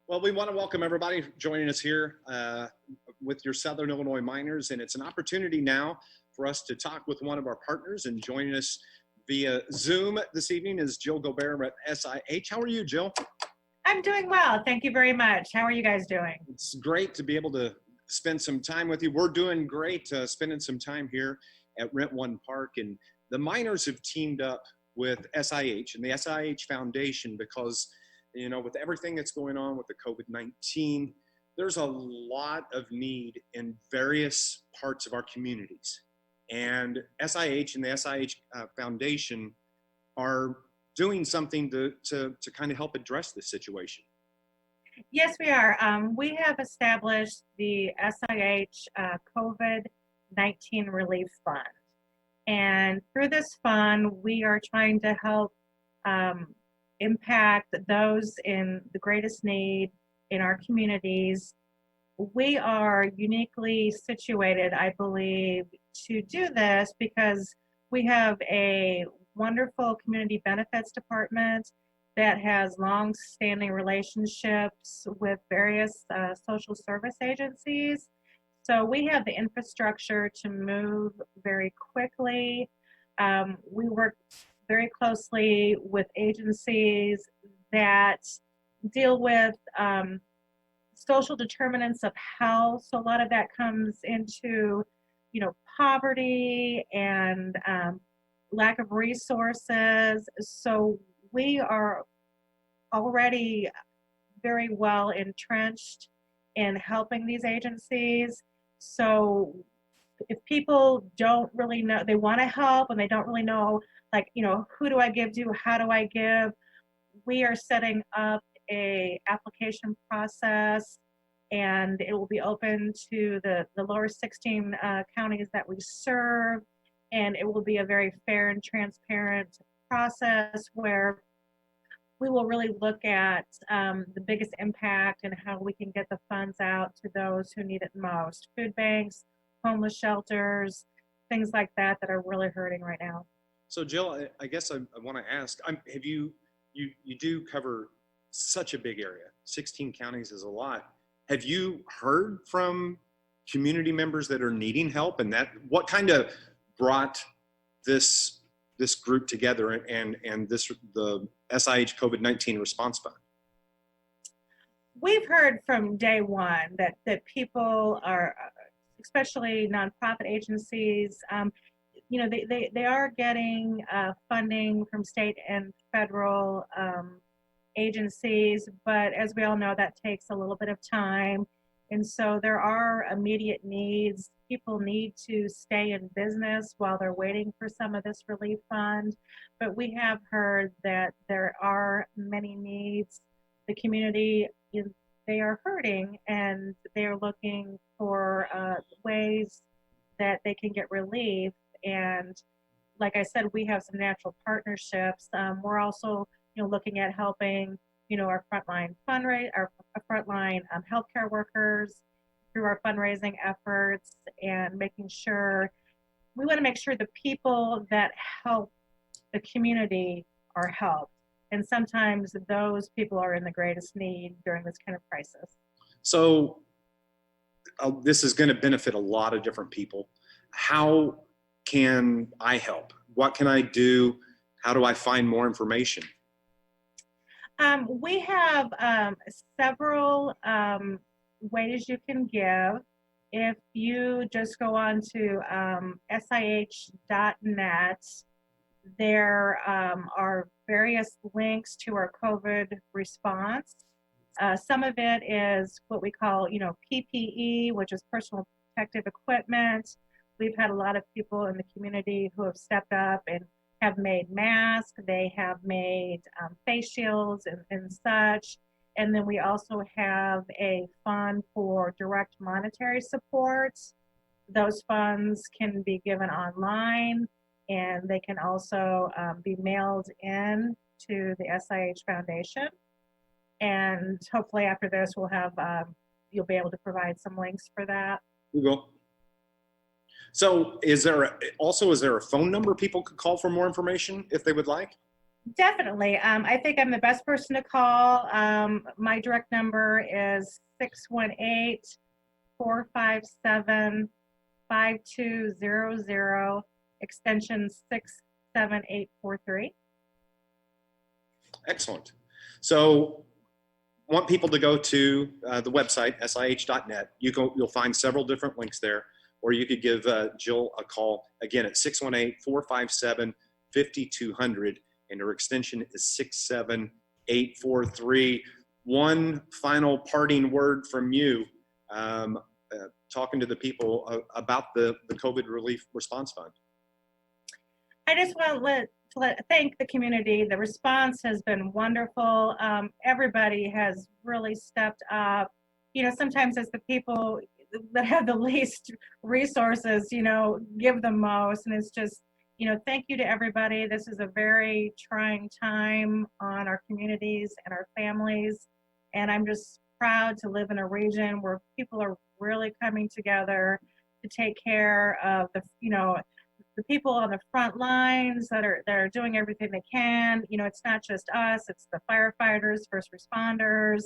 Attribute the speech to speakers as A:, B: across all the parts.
A: Well, we want to welcome everybody joining us here with your Southern Illinois Miners, and it's an opportunity now for us to talk with one of our partners. And joining us via Zoom this evening is Jill Gobert at SIH. How are you, Jill?
B: I'm doing well. Thank you very much. How are you guys doing?
A: It's great to be able to spend some time with you. We're doing great spending some time here at Rent One Park, and the miners have teamed up with SIH and the SIH Foundation because, you know, with everything that's going on with the COVID-19, there's a lot of need in various parts of our communities. And SIH and the SIH Foundation are doing something to kind of help address this situation.
B: Yes, we are. We have established the SIH COVID-19 Relief Fund. And through this fund, we are trying to help impact those in the greatest need in our communities. We are uniquely situated, I believe, to do this because we have a wonderful community benefits department that has long-standing relationships with various social service agencies. So we have the infrastructure to move very quickly. We work very closely with agencies that deal with social determinants of health. So a lot of that comes into, you know, poverty and lack of resources. So we are already very well entrenched in helping these agencies. So if people don't really know, they want to help and they don't really know, like, you know, who do I give to, how do I give, we are setting up a application process, and it will be open to the lower 16 counties that we serve, and it will be a very fair and transparent process where we will really look at the biggest impact and how we can get the funds out to those who need it most. Food banks, homeless shelters, things like that that are really hurting right now.
A: So Jill, I guess I want to ask, have you do cover such a big area, 16 counties is a lot. Have you heard from community members that are needing help, and that what kind of brought this group together and the SIH COVID-19 Response Fund?
B: We've heard from day one that people are, especially nonprofit agencies, you know, they are getting funding from state and federal agencies, but as we all know, that takes a little bit of time. And so there are immediate needs. People need to stay in business while they're waiting for some of this relief fund. But we have heard that there are many needs. The community, they are hurting, and they're looking for ways that they can get relief. And like I said, we have some natural partnerships. We're also, you know, looking at helping, you know, our frontline our frontline healthcare workers through our fundraising efforts, and making sure, we want to make sure the people that help the community are helped. And sometimes those people are in the greatest need during this kind of crisis.
A: So this is going to benefit a lot of different people. How can I help? What can I do? How do I find more information?
B: We have several ways you can give. If you just go on to sih.net, there are various links to our COVID response. Some of it is what we call, you know, PPE, which is personal protective equipment. We've had a lot of people in the community who have stepped up and have made masks. They have made face shields and such. And then we also have a fund for direct monetary support. Those funds can be given online, and they can also be mailed in to the SIH Foundation. And hopefully after this, we'll have, you'll be able to provide some links for that.
A: Google. So is there a phone number people could call for more information if they would like?
B: Definitely. I think I'm the best person to call. My direct number is 618-457-5200, extension 67843.
A: Excellent. So want people to go to the website, sih.net. You'll find several different links there, or you could give Jill a call, again, at 618-457-5200, and her extension is 67843. One final parting word from you, talking to the people about the COVID Relief Response Fund.
B: I just want to thank the community. The response has been wonderful. Everybody has really stepped up. Sometimes it's the people that have the least resources, give the most. And it's just, thank you to everybody. This is a very trying time on our communities and our families. And I'm just proud to live in a region where people are really coming together to take care of the people on the front lines that are doing everything they can. It's not just us, it's the firefighters, first responders,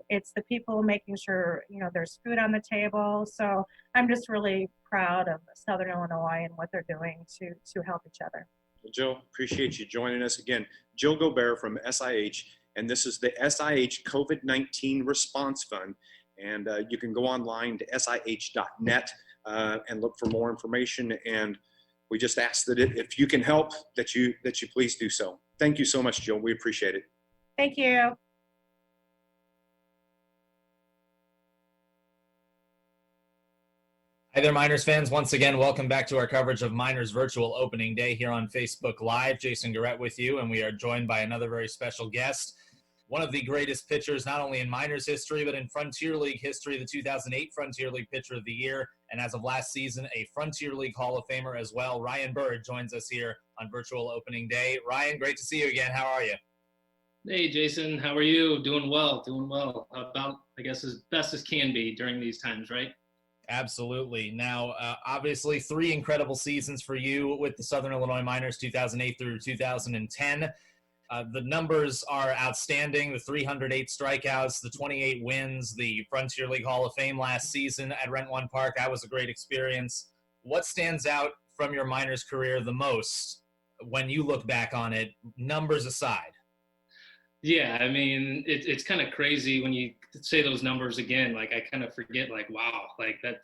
B: it's the people making sure, there's food on the table. So I'm just really proud of Southern Illinois and what they're doing to help each other.
A: Well, Jill, appreciate you joining us again. Jill Gobert from SIH, and this is the SIH COVID-19 Response Fund. And you can go online to sih.net and look for more information. And we just ask that if you can help, that you please do so. Thank you so much, Jill. We appreciate it.
B: Thank you.
C: Hi there, Miners fans. Once again, welcome back to our coverage of Miners Virtual Opening Day here on Facebook Live. Jason Garrett with you, and we are joined by another very special guest, one of the greatest pitchers, not only in Miners history, but in Frontier League history, the 2008 Frontier League Pitcher of the Year, and as of last season, a Frontier League Hall of Famer as well. Ryan Bird joins us here on Virtual Opening Day. Ryan, great to see you again. How are you?
D: Hey, Jason. How are you? Doing well. About, I guess, as best as can be during these times, right?
C: Absolutely. Now, obviously, 3 incredible seasons for you with the Southern Illinois Miners, 2008 through 2010. The numbers are outstanding, the 308 strikeouts, the 28 wins, the Frontier League Hall of Fame last season at Rent One Park. That was a great experience. What stands out from your Miners career the most when you look back on it, numbers aside?
D: Yeah, I mean, it's kind of crazy when you say those numbers again. Like, I kind of forget, like, wow, like that,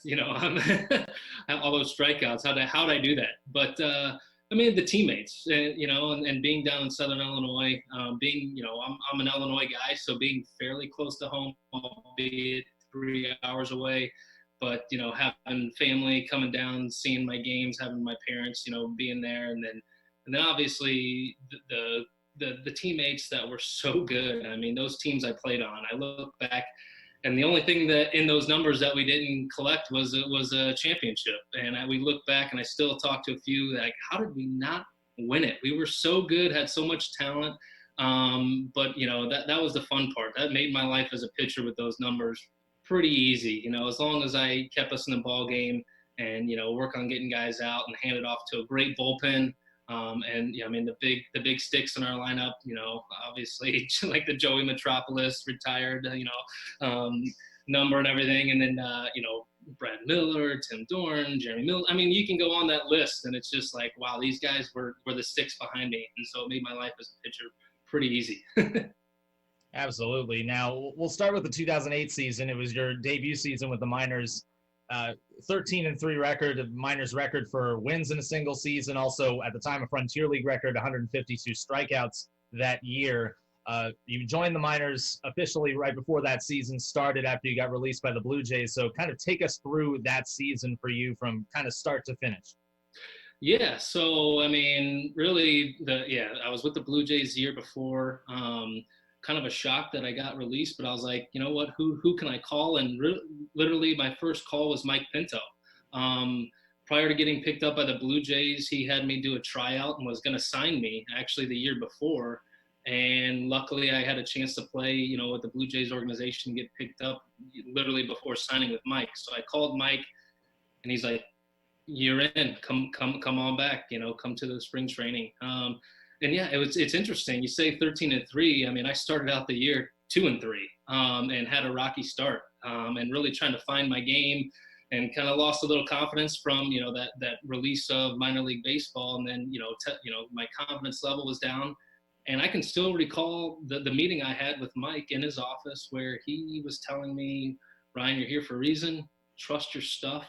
D: all those strikeouts. How'd I do that? But I mean, the teammates, and being down in Southern Illinois, I'm an Illinois guy, so being fairly close to home, albeit 3 hours away, but, having family coming down, seeing my games, having my parents, being there, and then obviously the teammates that were so good. I mean, those teams I played on, I look back, and the only thing that in those numbers that we didn't collect was a championship. And we look back, and I still talk to a few, like, how did we not win it? We were so good, had so much talent. But that was the fun part. That made my life as a pitcher with those numbers pretty easy. As long as I kept us in the ball game and work on getting guys out and hand it off to a great bullpen. I mean, the big sticks in our lineup, obviously like the Joey Metropolis retired, number and everything. And then, Brad Miller, Tim Dorn, Jeremy Miller. I mean, you can go on that list, and it's just like, wow, these guys were the sticks behind me. And so it made my life as a pitcher pretty easy.
C: Absolutely. Now, we'll start with the 2008 season. It was your debut season with the Miners. 13-3 record, Miners record for wins in a single season. Also, at the time, a Frontier League record, 152 strikeouts that year. You joined the Miners officially right before that season started, after you got released by the Blue Jays. So kind of take us through that season for you from kind of start to finish.
D: Yeah. So, I mean, really, I was with the Blue Jays the year before. Kind of a shock that I got released, but I was like, you know what, who can I call? And literally my first call was Mike Pinto. Prior to getting picked up by the Blue Jays, he had me do a tryout and was going to sign me actually the year before. And luckily I had a chance to play, with the Blue Jays organization, get picked up literally before signing with Mike. So I called Mike, and he's like, you're in, come on back, come to the spring training. yeah, it's interesting. You say 13-3. I mean, I started out the year 2-3, and had a rocky start, and really trying to find my game, and kind of lost a little confidence from, that release of minor league baseball. And then, my confidence level was down. And I can still recall the meeting I had with Mike in his office, where he was telling me, Ryan, you're here for a reason. Trust your stuff,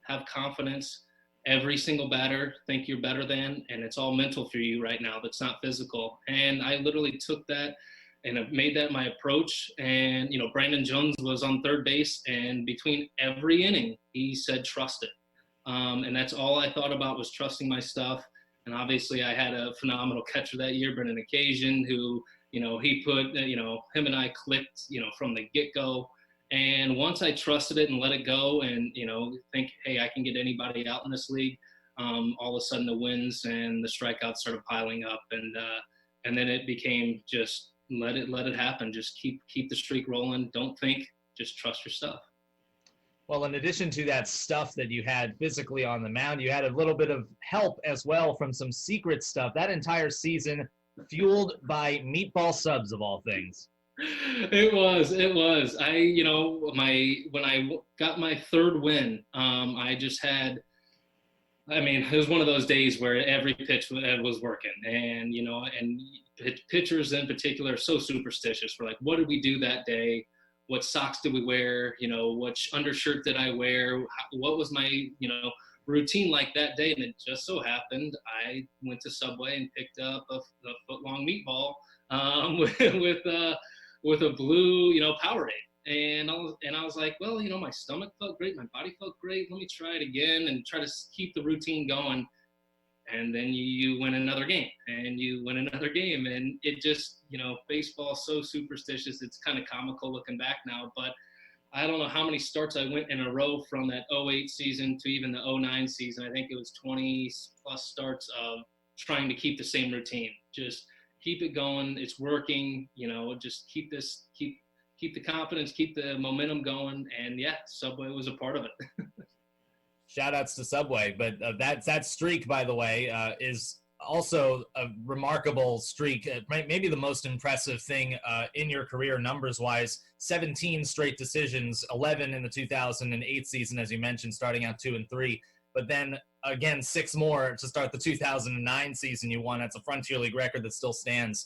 D: have confidence. Every single batter think you're better than, and it's all mental for you right now. That's not physical. And I literally took that and have made that my approach. And, Brandon Jones was on third base, and between every inning, he said, trust it. And that's all I thought about, was trusting my stuff. And obviously I had a phenomenal catcher that year, Brendan Occasion, who, he put, him and I clicked, from the get-go. And once I trusted it and let it go, and, think, hey, I can get anybody out in this league, all of a sudden the wins and the strikeouts started piling up. And then it became just let it happen. Just keep the streak rolling. Don't think, just trust your stuff.
C: Well, in addition to that stuff that you had physically on the mound, you had a little bit of help as well from some secret stuff. That entire season fueled by meatball subs, of all things.
D: It was. When I got my third win, I just had, it was one of those days where every pitch was working, and, and pitchers in particular are so superstitious. We're like, what did we do that day? What socks did we wear? Which undershirt did I wear? What was my, routine like that day? And it just so happened I went to Subway and picked up a foot-long meatball, with a blue, Powerade. And I was like, well, my stomach felt great. My body felt great. Let me try it again and try to keep the routine going. And then you win another game, and you win another game. And it just, baseball is so superstitious. It's kind of comical looking back now, but I don't know how many starts I went in a row from that 08 season to even the 09 season. I think it was 20 plus starts of trying to keep the same routine. Just keep it going. It's working, just keep the confidence, keep the momentum going. And yeah, Subway was a part of it.
C: Shout outs to Subway. But that streak, by the way, is also a remarkable streak. Maybe the most impressive thing in your career numbers wise. 17 straight decisions, 11 in the 2008 season, as you mentioned, starting out 2-3. But then again, 6 more to start the 2009 season you won. That's a Frontier League record that still stands.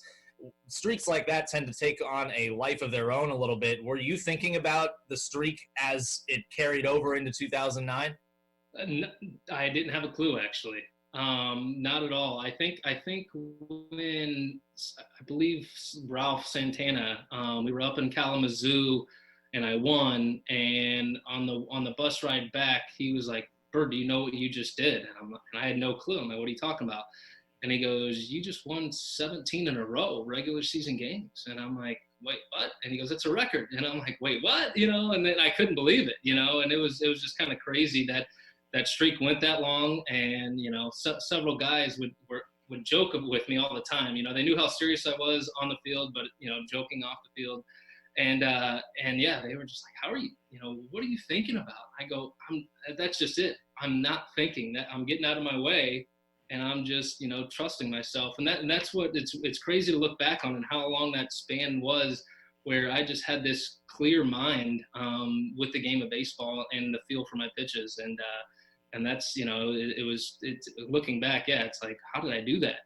C: Streaks like that tend to take on a life of their own a little bit. Were you thinking about the streak as it carried over into 2009?
D: I didn't have a clue, actually. Not at all. I think when, I believe Ralph Santana, we were up in Kalamazoo and I won, and on the bus ride back, he was like, Bird, do you know what you just did? And I had no clue. I'm like, what are you talking about? And he goes, you just won 17 in a row, regular season games. And I'm like, wait, what? And he goes, it's a record. And I'm like, wait, what? And then I couldn't believe it, and it was just kind of crazy that streak went that long. And, several guys would joke with me all the time. They knew how serious I was on the field, but, joking off the field. And yeah, they were just like, how are you, what are you thinking about? I go, that's just it. I'm not thinking that. I'm getting out of my way, and I'm just, trusting myself. And that's what it's crazy to look back on, and how long that span was, where I just had this clear mind with the game of baseball and the feel for my pitches. And that's, it's looking back, yeah, it's like, how did I do that?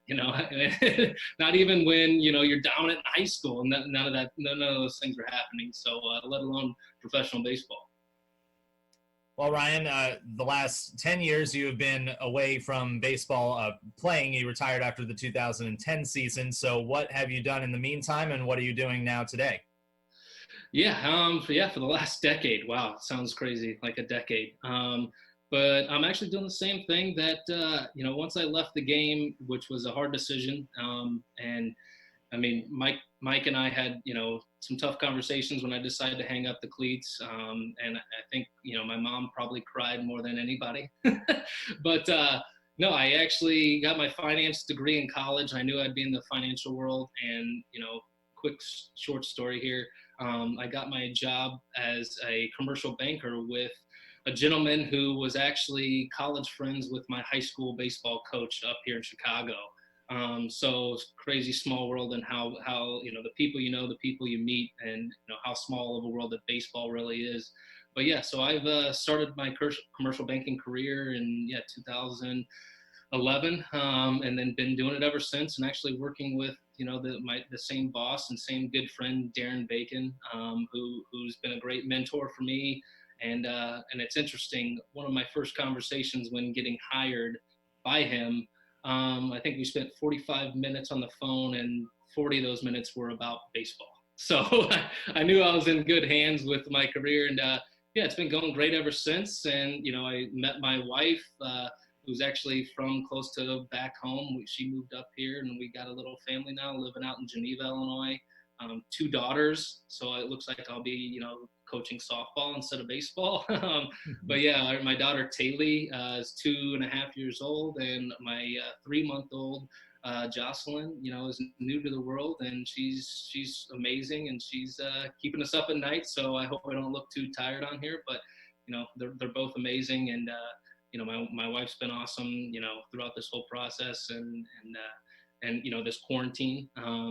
D: Not even when, you're dominant in high school, and none of those things were happening. So let alone professional baseball.
C: Well, Ryan, the last 10 years you have been away from baseball playing. You retired after the 2010 season. So what have you done in the meantime, and what are you doing now today?
D: Yeah, for the last decade. Wow, it sounds crazy, like a decade. But I'm actually doing the same thing that, once I left the game, which was a hard decision. And Mike and I had, some tough conversations when I decided to hang up the cleats. And I think, my mom probably cried more than anybody. But no, I actually got my finance degree in college. I knew I'd be in the financial world. And, quick short story here. I got my job as a commercial banker with a gentleman who was actually college friends with my high school baseball coach up here in Chicago. So it's crazy small world, and how the people the people you meet, and how small of a world that baseball really is. But yeah, so I've started my commercial banking career in 2011, and then been doing it ever since, and actually working with the same boss and same good friend Darren Bacon, who's been a great mentor for me. And it's interesting, one of my first conversations when getting hired by him, I think we spent 45 minutes on the phone, and 40 of those minutes were about baseball. So I knew I was in good hands with my career, and yeah, it's been going great ever since. And I met my wife, who's actually from close to back home. She moved up here, and we got a little family now living out in Geneva, Illinois. 2 daughters, so it looks like I'll be coaching softball instead of baseball. But yeah, my daughter Taylor is 2.5 years old, and my 3-month-old Jocelyn, is new to the world, and she's amazing, and she's keeping us up at night. So I hope I don't look too tired on here, but they're both amazing, and my wife's been awesome, throughout this whole process, and this quarantine,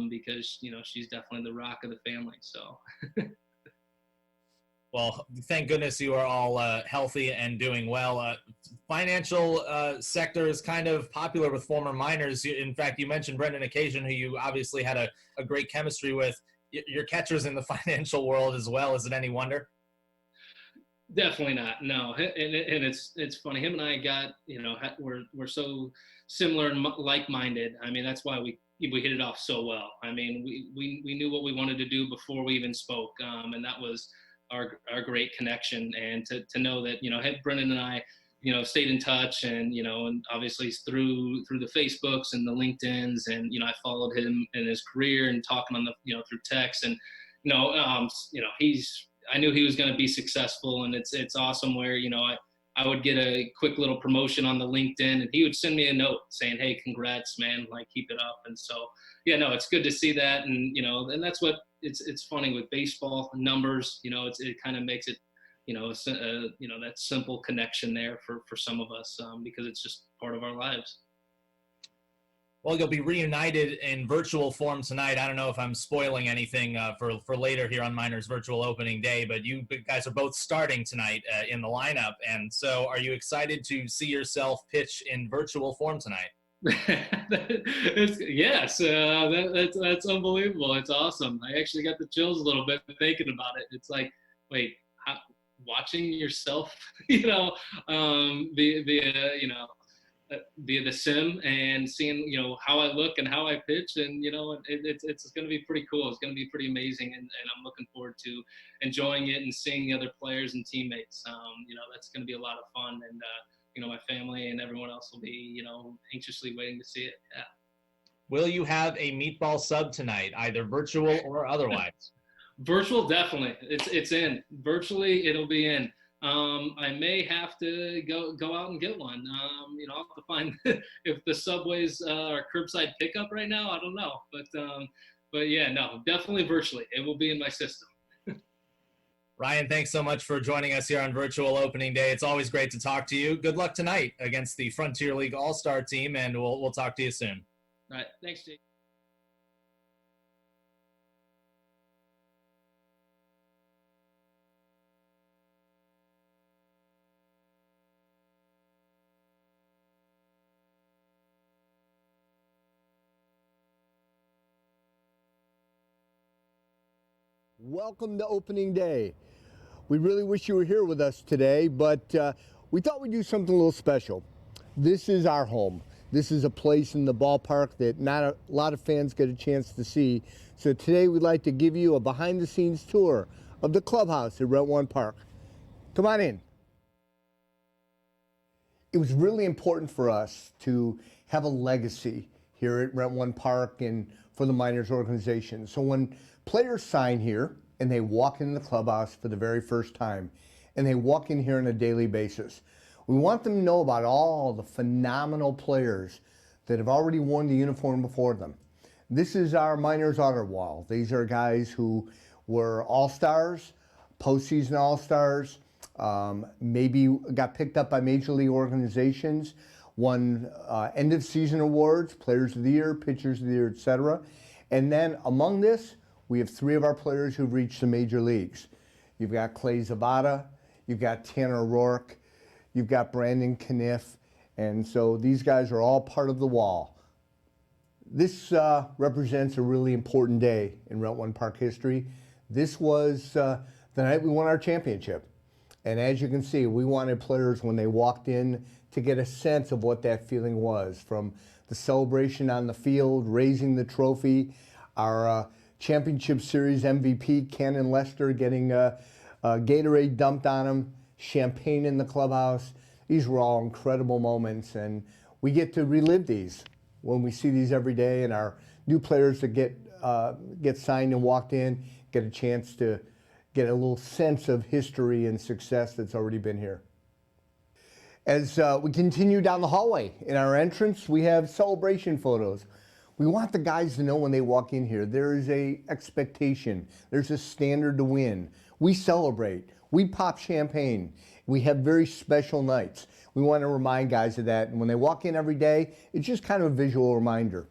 D: because she's definitely the rock of the family. So.
C: Well, thank goodness you are all healthy and doing well. Financial sector is kind of popular with former minors. In fact, you mentioned Brendan Occasion, who you obviously had a great chemistry with. Your catcher's in the financial world as well. Is it any wonder?
D: Definitely not. No, and it's funny. Him and I got we're so similar and like-minded. I mean, that's why we hit it off so well. I mean, we knew what we wanted to do before we even spoke, and that was our great connection. And to know that Brendan and I stayed in touch, and and obviously through the Facebooks and the LinkedIn's, and I followed him in his career and talking on the through text, and I knew he was going to be successful, and it's awesome where I would get a quick little promotion on the LinkedIn, and he would send me a note saying, "Hey, congrats, man! Like, keep it up." And so, yeah, no, it's good to see that, and and that's what it's funny with baseball numbers. It kind of makes it, that simple connection there for some of us, because it's just part of our lives.
C: Well, you'll be reunited in virtual form tonight. I don't know if I'm spoiling anything for later here on Miners Virtual Opening Day, but you guys are both starting tonight in the lineup. And so are you excited to see yourself pitch in virtual form tonight?
D: Yes, that's unbelievable. It's awesome. I actually got the chills a little bit thinking about it. It's like, wait, watching yourself, via the sim, and seeing how I look and how I pitch, and it's going to be pretty cool. It's going to be pretty amazing, and I'm looking forward to enjoying it and seeing the other players and teammates. That's going to be a lot of fun, and my family and everyone else will be anxiously waiting to see it. Yeah.
C: Will you have a meatball sub tonight, either virtual or otherwise?
D: Virtual, definitely. It's in. Virtually, it'll be in. I may have to go out and get one. I'll have to find if the Subways are curbside pickup right now. I don't know, but yeah, no, definitely virtually. It will be in my system.
C: Ryan, thanks so much for joining us here on Virtual Opening Day. It's always great to talk to you. Good luck tonight against the Frontier League All-Star team, and we'll talk to you soon.
D: All right, thanks, Jake.
E: Welcome to opening day. We really wish you were here with us today, but we thought we'd do something a little special. This is our home. This is a place in the ballpark that not a lot of fans get a chance to see. So today we'd like to give you a behind-the-scenes tour of the clubhouse at Rent One Park. Come on in. It was really important for us to have a legacy here at Rent One Park and for the Miners organization. So when players sign here and they walk in the clubhouse for the very first time, and they walk in here on a daily basis, we want them to know about all the phenomenal players that have already worn the uniform before them. This is our Miners Honor Wall. These are guys who were all-stars, postseason all-stars, maybe got picked up by major league organizations. won end of season awards, Players of the Year, Pitchers of the Year, etc. And then among this, we have 3 of our players who've reached the major leagues. You've got Clay Zavada, you've got Tanner Rourke, you've got Brandon Caniff, and so these guys are all part of the wall. This represents a really important day in Rent One Park history. This was the night we won our championship. And as you can see, we wanted players when they walked in to get a sense of what that feeling was, from the celebration on the field, raising the trophy, our championship series MVP, Cannon Lester, getting Gatorade dumped on him, champagne in the clubhouse. These were all incredible moments, and we get to relive these when we see these every day, and our new players that get signed and walked in get a chance to get a little sense of history and success that's already been here. As we continue down the hallway, in our entrance, we have celebration photos. We want the guys to know when they walk in here, there is a expectation, there's a standard to win. We celebrate, we pop champagne, we have very special nights. We want to remind guys of that, and when they walk in every day, it's just kind of a visual reminder.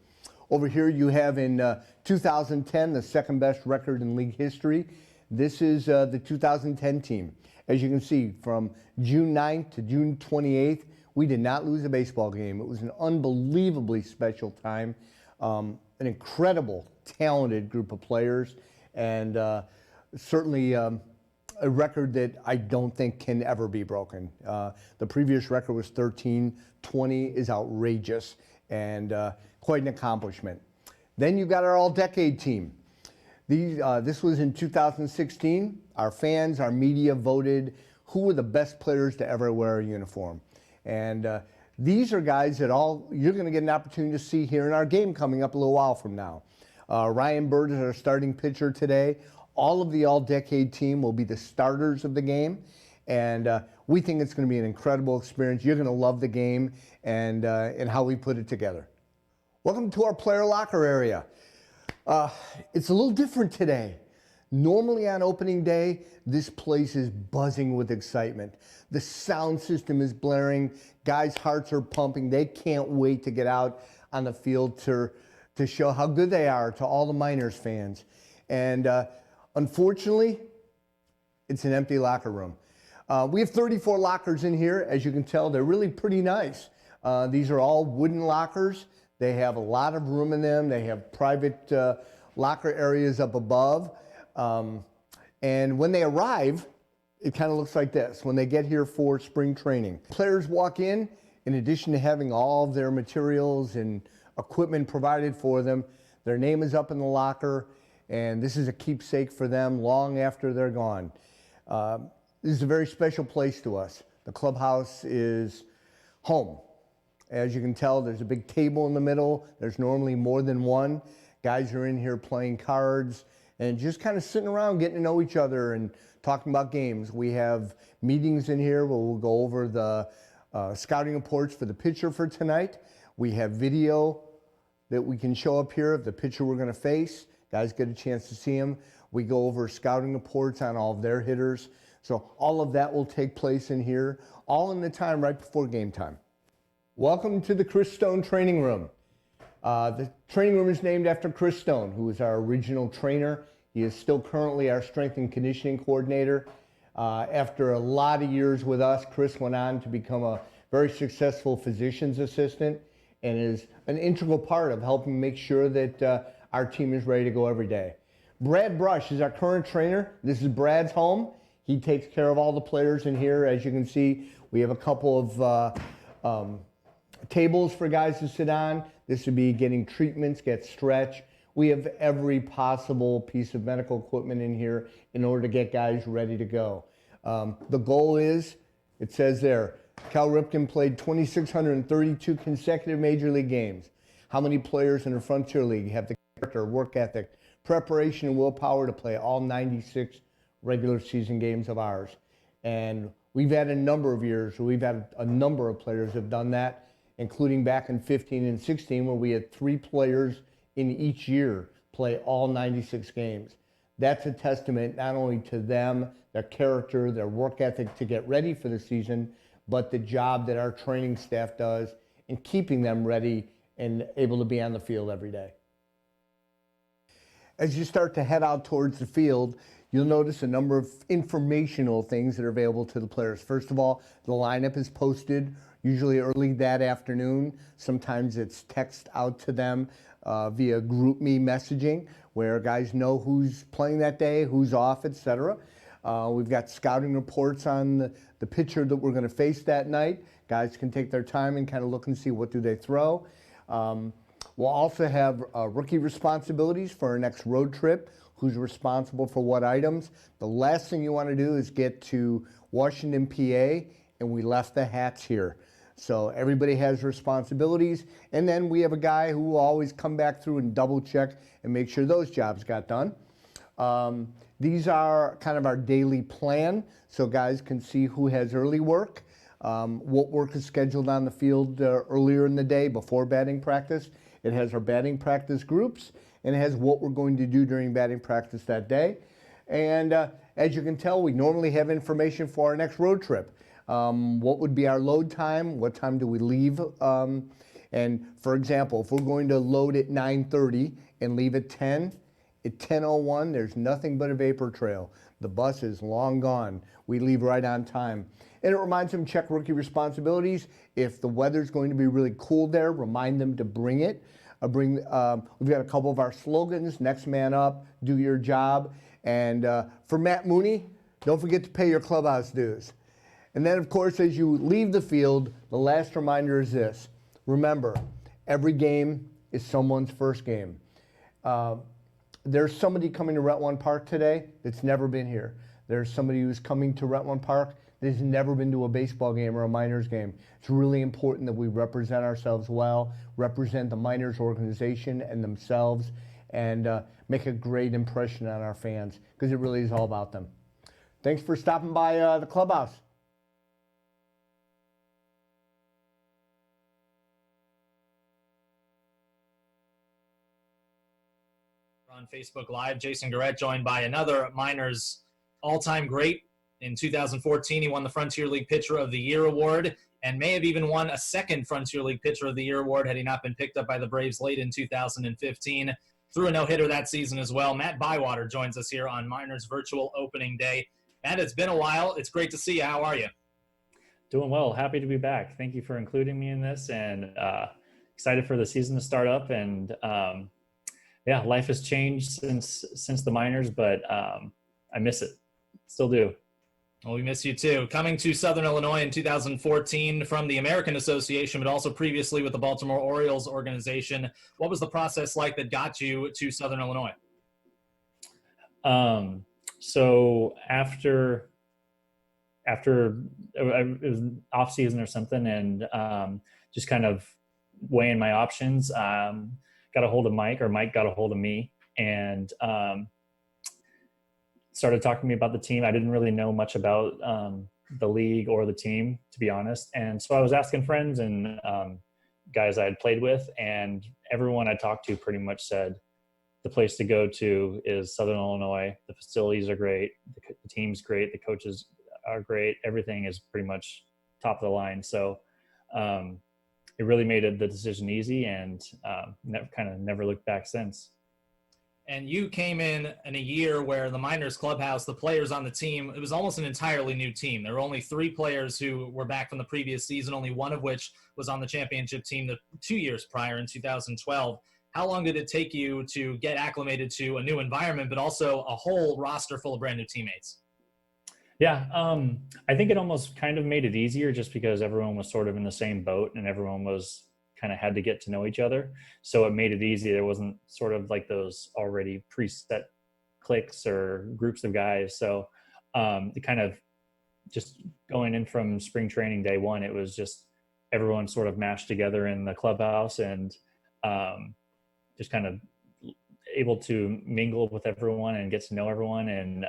E: Over here you have in 2010, the second best record in league history. This is the 2010 team. As you can see, from June 9th to June 28th, we did not lose a baseball game. It was an unbelievably special time. An incredible, talented group of players, and certainly a record that I don't think can ever be broken. The previous record was 13. 20 is outrageous and quite an accomplishment. Then you've got our all-decade team. This was in 2016. Our fans, our media voted who were the best players to ever wear a uniform. And these are guys that you're going to get an opportunity to see here in our game coming up a little while from now. Ryan Bird is our starting pitcher today. All of the all-decade team will be the starters of the game. And we think it's going to be an incredible experience. You're going to love the game and how we put it together. Welcome to our player locker area. It's a little different today. Normally on opening day, this place is buzzing with excitement. The sound system is blaring. Guys' hearts are pumping. They can't wait to get out on the field to show how good they are to all the Miners fans. And unfortunately, it's an empty locker room. We have 34 lockers in here. As you can tell, they're really pretty nice. These are all wooden lockers. They have a lot of room in them. They have private locker areas up above. And when they arrive, it kind of looks like this when they get here for spring training. Players walk in addition to having all of their materials and equipment provided for them, their name is up in the locker, and this is a keepsake for them long after they're gone. This is a very special place to us. The clubhouse is home. As you can tell, there's a big table in the middle. There's normally more than one. Guys are in here playing cards and just kind of sitting around getting to know each other and talking about games. We have meetings in here where we'll go over the scouting reports for the pitcher for tonight. We have video that we can show up here of the pitcher we're going to face. Guys get a chance to see him. We go over scouting reports on all of their hitters. So all of that will take place in here, all in the time right before game time. Welcome to the Chris Stone training room. The training room is named after Chris Stone, who is our original trainer. He is still currently our strength and conditioning coordinator. After a lot of years with us, Chris went on to become a very successful physician's assistant and is an integral part of helping make sure that our team is ready to go every day. Brad Brush is our current trainer. This is Brad's home. He takes care of all the players in here. As you can see, we have a couple of tables for guys to sit on. This would be getting treatments, get stretch. We have every possible piece of medical equipment in here in order to get guys ready to go. The goal is, it says there, Cal Ripken played 2,632 consecutive Major League games. How many players in the Frontier League have the character, work ethic, preparation, and willpower to play all 96 regular season games of ours? And we've had a number of years where we've had a number of players have done that, including back in 15 and 16 where we had 3 players in each year play all 96 games. That's a testament not only to them, their character, their work ethic to get ready for the season, but the job that our training staff does and keeping them ready and able to be on the field every day. As you start to head out towards the field, you'll notice a number of informational things that are available to the players. First of all, the lineup is posted usually early that afternoon. Sometimes it's text out to them via GroupMe messaging, where guys know who's playing that day, who's off, etc. We've got scouting reports on the pitcher that we're going to face that night. Guys can take their time and kind of look and see what do they throw. We'll also have rookie responsibilities for our next road trip, who's responsible for what items. The last thing you want to do is get to Washington, PA, and we left the hats here. So everybody has responsibilities, and then we have a guy who will always come back through and double check and make sure those jobs got done. These are kind of our daily plan, so guys can see who has early work, what work is scheduled on the field earlier in the day before batting practice. It has our batting practice groups, and it has what we're going to do during batting practice that day. And as you can tell, we normally have information for our next road trip. What would be our load time? What time do we leave? And for example, if we're going to load at 9:30 and leave at 10, at 10:01, there's nothing but a vapor trail. The bus is long gone. We leave right on time. And it reminds them to check rookie responsibilities. If the weather's going to be really cool there, remind them to bring it. We've got a couple of our slogans: next man up, do your job. And for Matt Mooney, don't forget to pay your clubhouse dues. And then, of course, as you leave the field, the last reminder is this. Remember, every game is someone's first game. There's somebody coming to Rent One Park today that's never been here. There's somebody who's coming to Rent One Park that's never been to a baseball game or a Miners game. It's really important that we represent ourselves well, represent the Miners organization and themselves, and make a great impression on our fans, because it really is all about them. Thanks for stopping by the clubhouse.
C: On Facebook Live, Jason Garrett joined by another Miners all-time great. In 2014, he won the Frontier League Pitcher of the Year award and may have even won a second Frontier League Pitcher of the Year award had he not been picked up by the Braves late in 2015. Threw a no-hitter that season as well. Matt Bywater joins us here on Miners Virtual Opening Day. Matt, it's been a while. It's great to see you. How are you?
F: Doing well. Happy to be back. Thank you for including me in this, and excited for the season to start up. And yeah, life has changed since the Miners, but I miss it. Still do.
C: Well, we miss you too. Coming to Southern Illinois in 2014 from the American Association, but also previously with the Baltimore Orioles organization. What was the process like that got you to Southern Illinois?
F: So after it was off season or something, and just kind of weighing my options, got a hold of Mike, or Mike got a hold of me, and started talking to me about the team. I didn't really know much about the league or the team, to be honest. And so I was asking friends and guys I had played with, and everyone I talked to pretty much said the place to go to is Southern Illinois. The facilities are great. The team's great. The coaches are great. Everything is pretty much top of the line. So it really made the decision easy, and kind of never looked back since.
C: And you came in a year where the Miners clubhouse, the players on the team, it was almost an entirely new team. There were only 3 players who were back from the previous season, only one of which was on the championship team the 2 years prior in 2012. How long did it take you to get acclimated to a new environment, but also a whole roster full of brand new teammates?
F: Yeah, I think it almost kind of made it easier just because everyone was sort of in the same boat and everyone was kind of had to get to know each other. So it made it easy. There wasn't sort of like those already preset cliques or groups of guys. So it kind of just going in from spring training day one, it was just everyone sort of mashed together in the clubhouse, and just kind of able to mingle with everyone and get to know everyone, and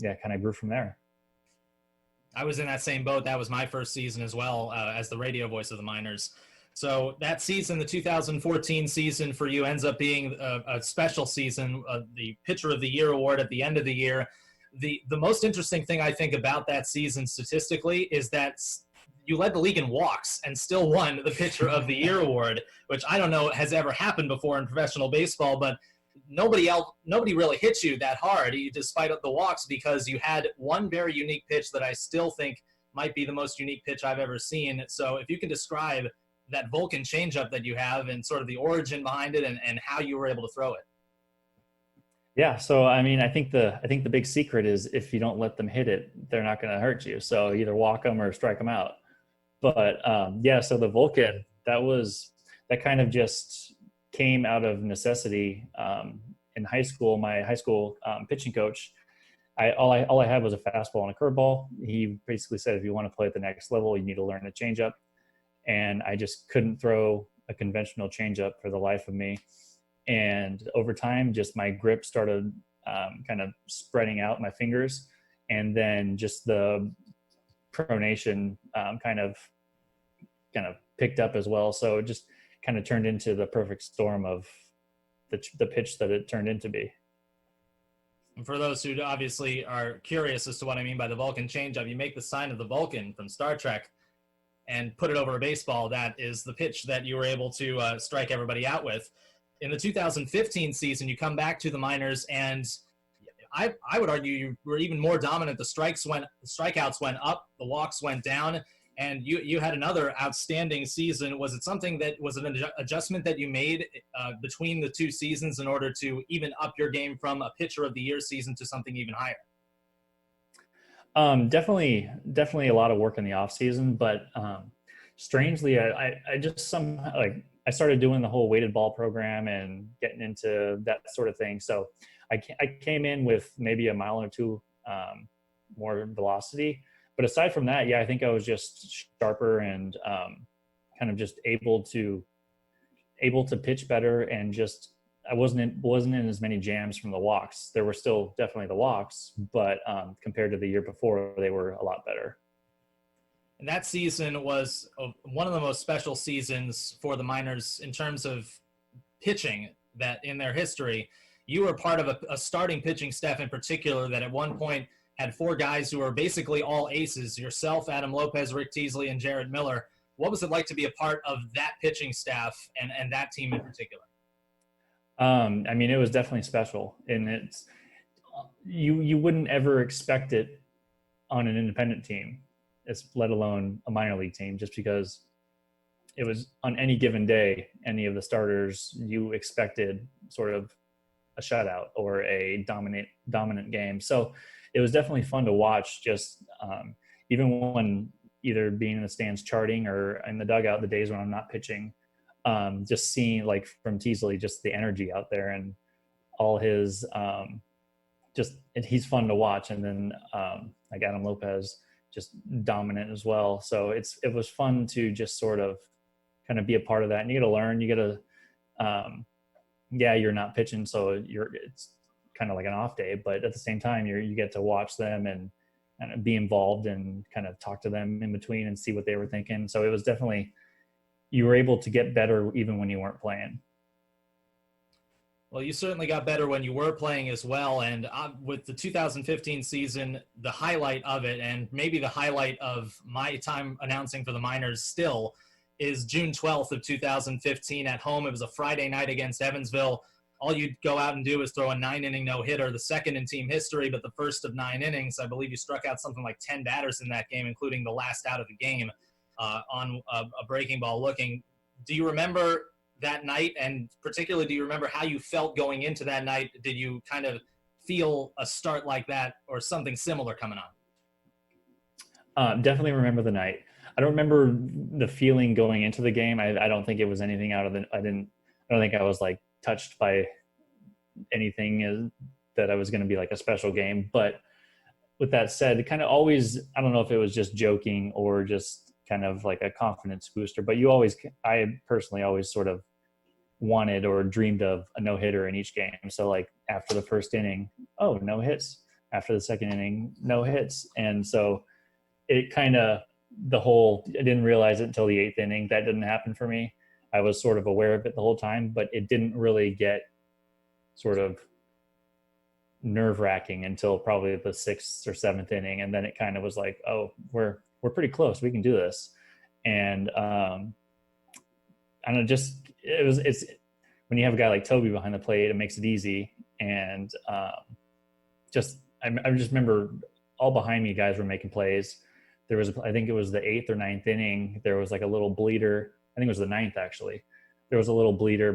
F: yeah, kind of grew from there.
C: I was in that same boat. That was my first season as well, as the radio voice of the Miners. So that season, the 2014 season for you, ends up being a special season, the Pitcher of the Year award at the end of the year. The most interesting thing I think about that season statistically is that you led the league in walks and still won the Pitcher of the Year award, which I don't know has ever happened before in professional baseball, but nobody really hit you that hard despite the walks, because you had one very unique pitch that I still think might be the most unique pitch I've ever seen. So if you can describe that Vulcan changeup that you have and sort of the origin behind it and how you were able to throw it.
F: Yeah, so I mean, I think the big secret is if you don't let them hit it, they're not going to hurt you. So either walk them or strike them out. But yeah, so the Vulcan, that kind of just came out of necessity. In high school, my high school pitching coach, all I had was a fastball and a curveball. He basically said, if you want to play at the next level, you need to learn a changeup. And I just couldn't throw a conventional changeup for the life of me. And over time, just my grip started kind of spreading out my fingers, and then just the pronation kind of picked up as well. So it just kind of turned into the perfect storm of the pitch that it turned into be.
C: And for those who obviously are curious as to what I mean by the Vulcan changeup, you make the sign of the Vulcan from Star Trek and put it over a baseball. That is the pitch that you were able to strike everybody out with. In the 2015 season, you come back to the minors, and I would argue you were even more dominant. The strikeouts went up, the walks went down, and you had another outstanding season. Was it something that was an adjustment that you made between the two seasons in order to even up your game from a Pitcher of the Year season to something even higher?
F: Definitely a lot of work in the off season, but strangely, I just somehow I started doing the whole weighted ball program and getting into that sort of thing. So I came in with maybe a mile or two more velocity, but aside from that, yeah, I think I was just sharper and kind of just able to pitch better, and just I wasn't in as many jams from the walks. There were still definitely the walks, but compared to the year before, they were a lot better.
C: And that season was one of the most special seasons for the minors in terms of pitching that in their history. You were part of a starting pitching staff in particular that at one point had four guys who were basically all aces: yourself, Adam Lopez, Rick Teasley, and Jared Miller. What was it like to be a part of that pitching staff and that team in particular?
F: I mean, it was definitely special, and it's you wouldn't ever expect it on an independent team, let alone a minor league team, just because it was on any given day, any of the starters, you expected sort of a shutout or a dominant game. So it was definitely fun to watch, just even when either being in the stands charting or in the dugout the days when I'm not pitching, just seeing, like, from Teasley, just the energy out there and all his he's fun to watch. And then like Adam Lopez, just dominant as well. So it was fun to just sort of kind of be a part of that. And you get to learn, you get to, you're not pitching, so it's kind of like an off day, but at the same time, you get to watch them and be involved and kind of talk to them in between and see what they were thinking. So it was definitely, you were able to get better even when you weren't playing.
C: Well, you certainly got better when you were playing as well. And with the 2015 season, the highlight of it, and maybe the highlight of my time announcing for the minors still, is June 12th of 2015 at home. It was a Friday night against Evansville. All you'd go out and do is throw a 9-inning no-hitter, the second in team history, but the first of 9 innings. I believe you struck out something like 10 batters in that game, including the last out of the game on a breaking ball looking. Do you remember that night, and particularly do you remember how you felt going into that night? Did you kind of feel a start like that or something similar coming on?
F: Definitely remember the night. I don't remember the feeling going into the game. I don't think it was anything out of the, I don't think I was like touched by anything that I was going to be like a special game. But with that said, it kind of always, I don't know if it was just joking or just kind of like a confidence booster, but I personally always sort of wanted or dreamed of a no-hitter in each game. So like after the first inning, oh, no hits. After the second inning, no hits. And so it kind of, I didn't realize it until the 8th inning. That didn't happen for me. I was sort of aware of it the whole time, but it didn't really get sort of nerve-wracking until probably the 6th or 7th inning. And then it kind of was like, oh, we're pretty close. We can do this. And I don't know, it's when you have a guy like Toby behind the plate, it makes it easy. And I just remember all behind me guys were making plays. There was, I think it was the 8th or 9th inning. There was like a little bleeder. I think it was the 9th actually. There was a little bleeder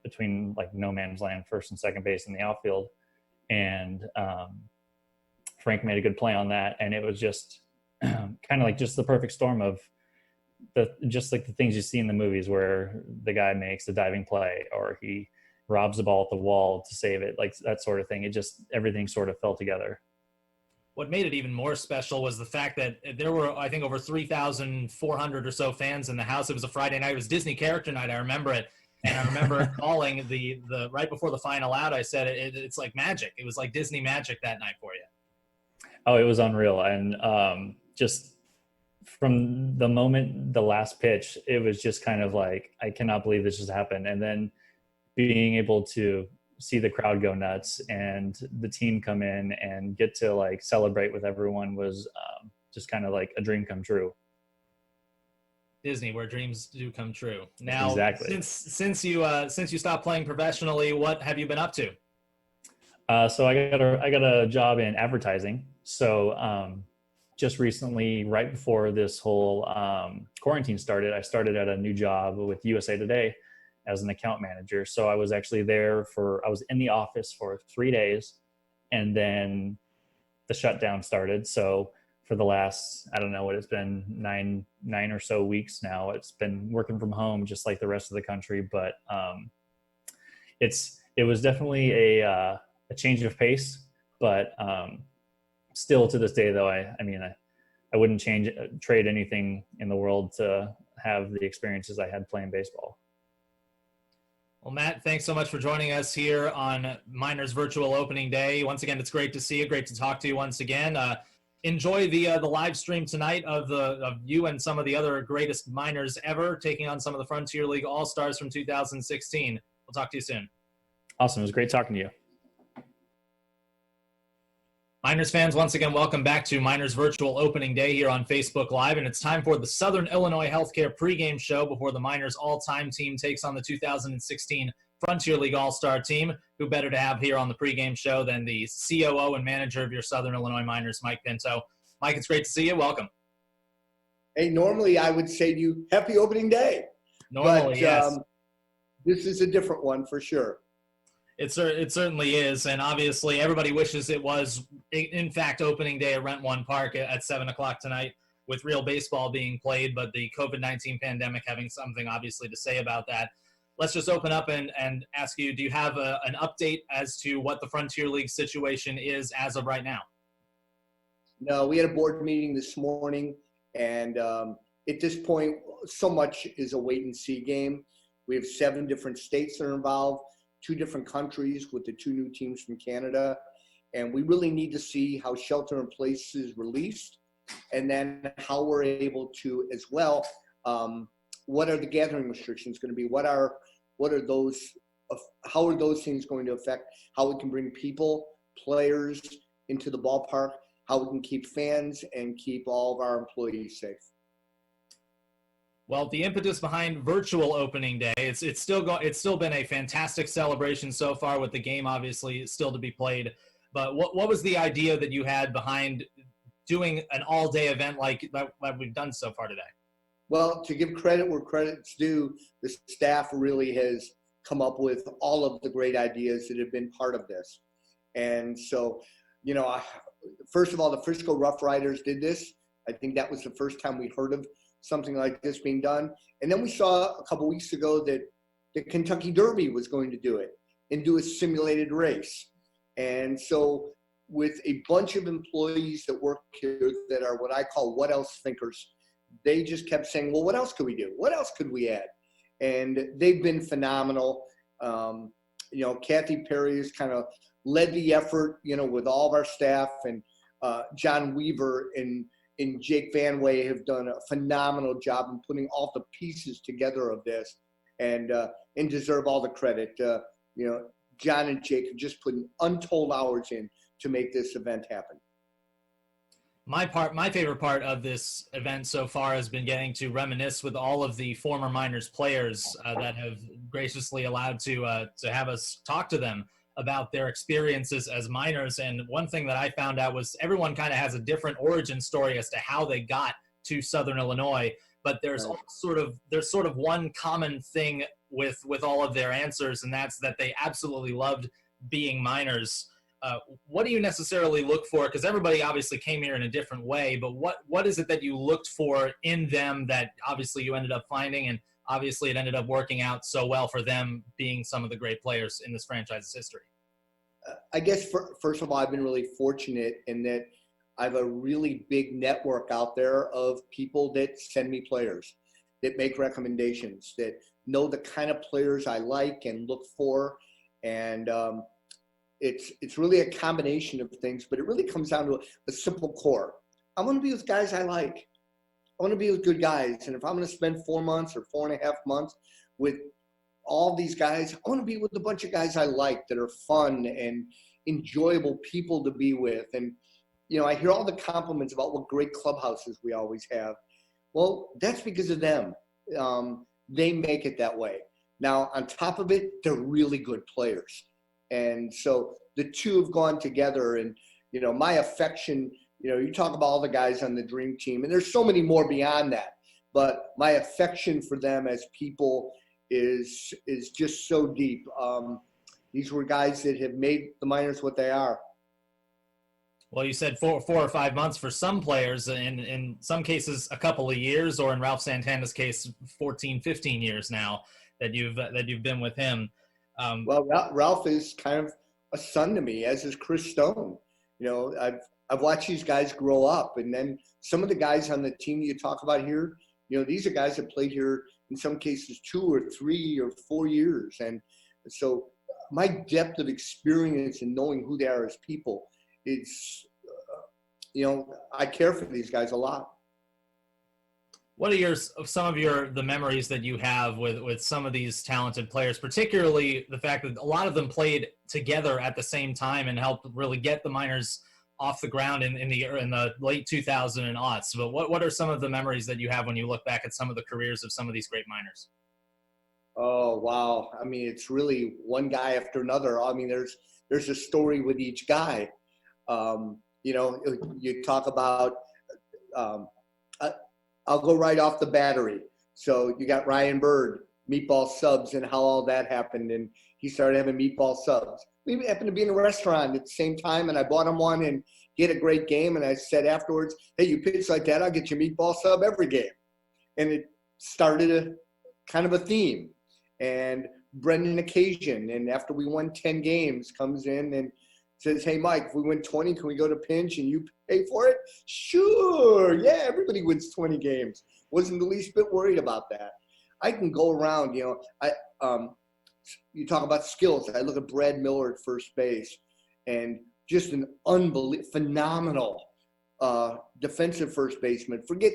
F: between like no man's land, first and second base in the outfield. And Frank made a good play on that. And it was just kind of like just the perfect storm of just like the things you see in the movies where the guy makes a diving play or he robs the ball at the wall to save it, like that sort of thing. It just, everything sort of fell together.
C: What made it even more special was the fact that there were, I think, over 3,400 or so fans in the house. It was a Friday night. It was Disney character night. I remember it. And I remember calling the right before the final out, I said, it's like magic. It was like Disney magic that night for you.
F: Oh, it was unreal. And just from the moment, the last pitch, it was just kind of like, I cannot believe this just happened. And then being able to see the crowd go nuts and the team come in and get to like celebrate with everyone was just kind of like a dream come true.
C: Disney, where dreams do come true. Now,
F: exactly.
C: Since you stopped playing professionally, what have you been up to?
F: So I got a job in advertising. So just recently, right before this whole quarantine started, I started at a new job with USA Today as an account manager. So I was actually I was in the office for 3 days, and then the shutdown started. So for the last, I don't know what it's been, nine or so weeks now, it's been working from home just like the rest of the country. But it was definitely a change of pace, but still to this day though, I wouldn't trade anything in the world to have the experiences I had playing baseball.
C: Well, Matt, thanks so much for joining us here on Miners Virtual Opening Day. Once again, it's great to see you. Great to talk to you once again. Enjoy the live stream tonight of you and some of the other greatest Miners ever taking on some of the Frontier League All-Stars from 2016. We'll talk to you soon.
F: Awesome. It was great talking to you.
C: Miners fans, once again, welcome back to Miners Virtual Opening Day here on Facebook Live, and it's time for the Southern Illinois Healthcare pregame show before the Miners all-time team takes on the 2016 Frontier League All-Star team. Who better to have here on the pregame show than the COO and manager of your Southern Illinois Miners, Mike Pinto. Mike, it's great to see you. Welcome.
E: Hey, normally I would say to you, happy opening day.
C: Normally, yes.
E: This is a different one for sure.
C: It certainly is, and obviously everybody wishes it was, in fact, opening day at Rent One Park at 7 o'clock tonight with real baseball being played, but the COVID-19 pandemic having something obviously to say about that. Let's just open up and ask you, do you have an update as to what the Frontier League situation is as of right now?
E: No, we had a board meeting this morning, and at this point, so much is a wait-and-see game. We have 7 different states that are involved, 2 different countries with the 2 new teams from Canada, and we really need to see how shelter in place is released, and then how we're able to as well, what are the gathering restrictions going to be? How are those things going to affect how we can bring people, players into the ballpark, how we can keep fans and keep all of our employees safe?
C: Well, the impetus behind virtual opening day, it's still been a fantastic celebration so far, with the game obviously still to be played. But what was the idea that you had behind doing an all-day event like that we've done so far today?
E: Well, to give credit where credit's due, the staff really has come up with all of the great ideas that have been part of this. And so, first of all, the Frisco Rough Riders did this. I think that was the first time we heard of something like this being done. And then we saw a couple weeks ago that the Kentucky Derby was going to do it and do a simulated race. And so with a bunch of employees that work here that are what I call what else thinkers, they just kept saying, well, what else could we do? What else could we add? And they've been phenomenal. Kathy Perry has kind of led the effort, with all of our staff, and John Weaver and Jake Van Way have done a phenomenal job in putting all the pieces together of this, and deserve all the credit. John and Jake have just put untold hours in to make this event happen.
C: My favorite part of this event so far has been getting to reminisce with all of the former Miners players that have graciously allowed to have us talk to them about their experiences as Miners. And one thing that I found out was everyone kind of has a different origin story as to how they got to Southern Illinois, but there's all sort of one common thing with all of their answers, and that's that they absolutely loved being Miners. What do you necessarily look for? Because everybody obviously came here in a different way, but what is it that you looked for in them that obviously you ended up finding, and obviously it ended up working out so well for them being some of the great players in this franchise's history?
E: I guess first of all, I've been really fortunate in that I have a really big network out there of people that send me players, that make recommendations, that know the kind of players I like and look for. And it's really a combination of things, but it really comes down to a simple core. I want to be with guys I like. I want to be with good guys. And if I'm going to spend 4 months or 4.5 months with all these guys, I want to be with a bunch of guys I like that are fun and enjoyable people to be with. And, you know, I hear all the compliments about what great clubhouses we always have. Well, that's because of them. They make it that way. Now, on top of it, they're really good players. And so the two have gone together, and, you know, my affection, you know, you talk about all the guys on the dream team, and there's so many more beyond that, but my affection for them as people is just so deep. These were guys that have made the Miners what they are.
C: Well, you said 4 or 5 months for some players, in some cases a couple of years, or in Ralph Santana's case 14, 15 years now that you've been with him.
E: Well, Ralph is kind of a son to me, as is Chris Stone. You know, I've watched these guys grow up, and then some of the guys on the team you talk about here, you know, these are guys that played here in some cases 2 or 3 or 4 years. And so my depth of experience in knowing who they are as people, it's, you know, I care for these guys a lot.
C: What are some of the memories that you have with some of these talented players, particularly the fact that a lot of them played together at the same time and helped really get the Miners off the ground in the late 2000s and aughts? But what are some of the memories that you have when you look back at some of the careers of some of these great Miners?
E: Oh, wow. I mean, it's really one guy after another. I mean, there's a story with each guy. You know, you talk about, I'll go right off the battery. So you got Ryan Bird, meatball subs, and how all that happened. And he started having meatball subs. We happened to be in a restaurant at the same time, and I bought him one, and he had a great game. And I said afterwards, hey, you pitch like that, I'll get you meatball sub every game. And it started a kind of a theme. And Brendan Occasion, and after we won 10 games, comes in and says, hey, Mike, if we win 20, can we go to pinch and you pay for it? Sure. Yeah, everybody wins 20 games. Wasn't the least bit worried about that. I can go around, you know, you talk about skills. I look at Brad Miller at first base, and just an phenomenal defensive first baseman. Forget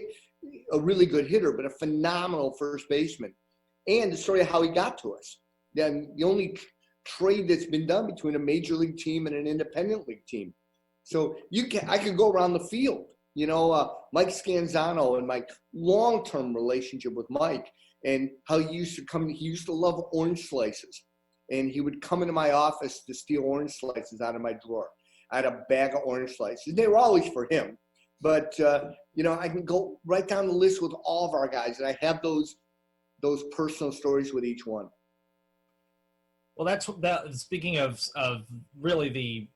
E: a really good hitter, but a phenomenal first baseman. And the story of how he got to us. Then the only trade that's been done between a major league team and an independent league team. So I could go around the field, you know, Mike Scanzano and my long-term relationship with Mike, and how he used to love orange slices, and he would come into my office to steal orange slices out of my drawer. I had a bag of orange slices. They were always for him, but you know, I can go right down the list with all of our guys, and I have those personal stories with each one.
C: Well, speaking of really the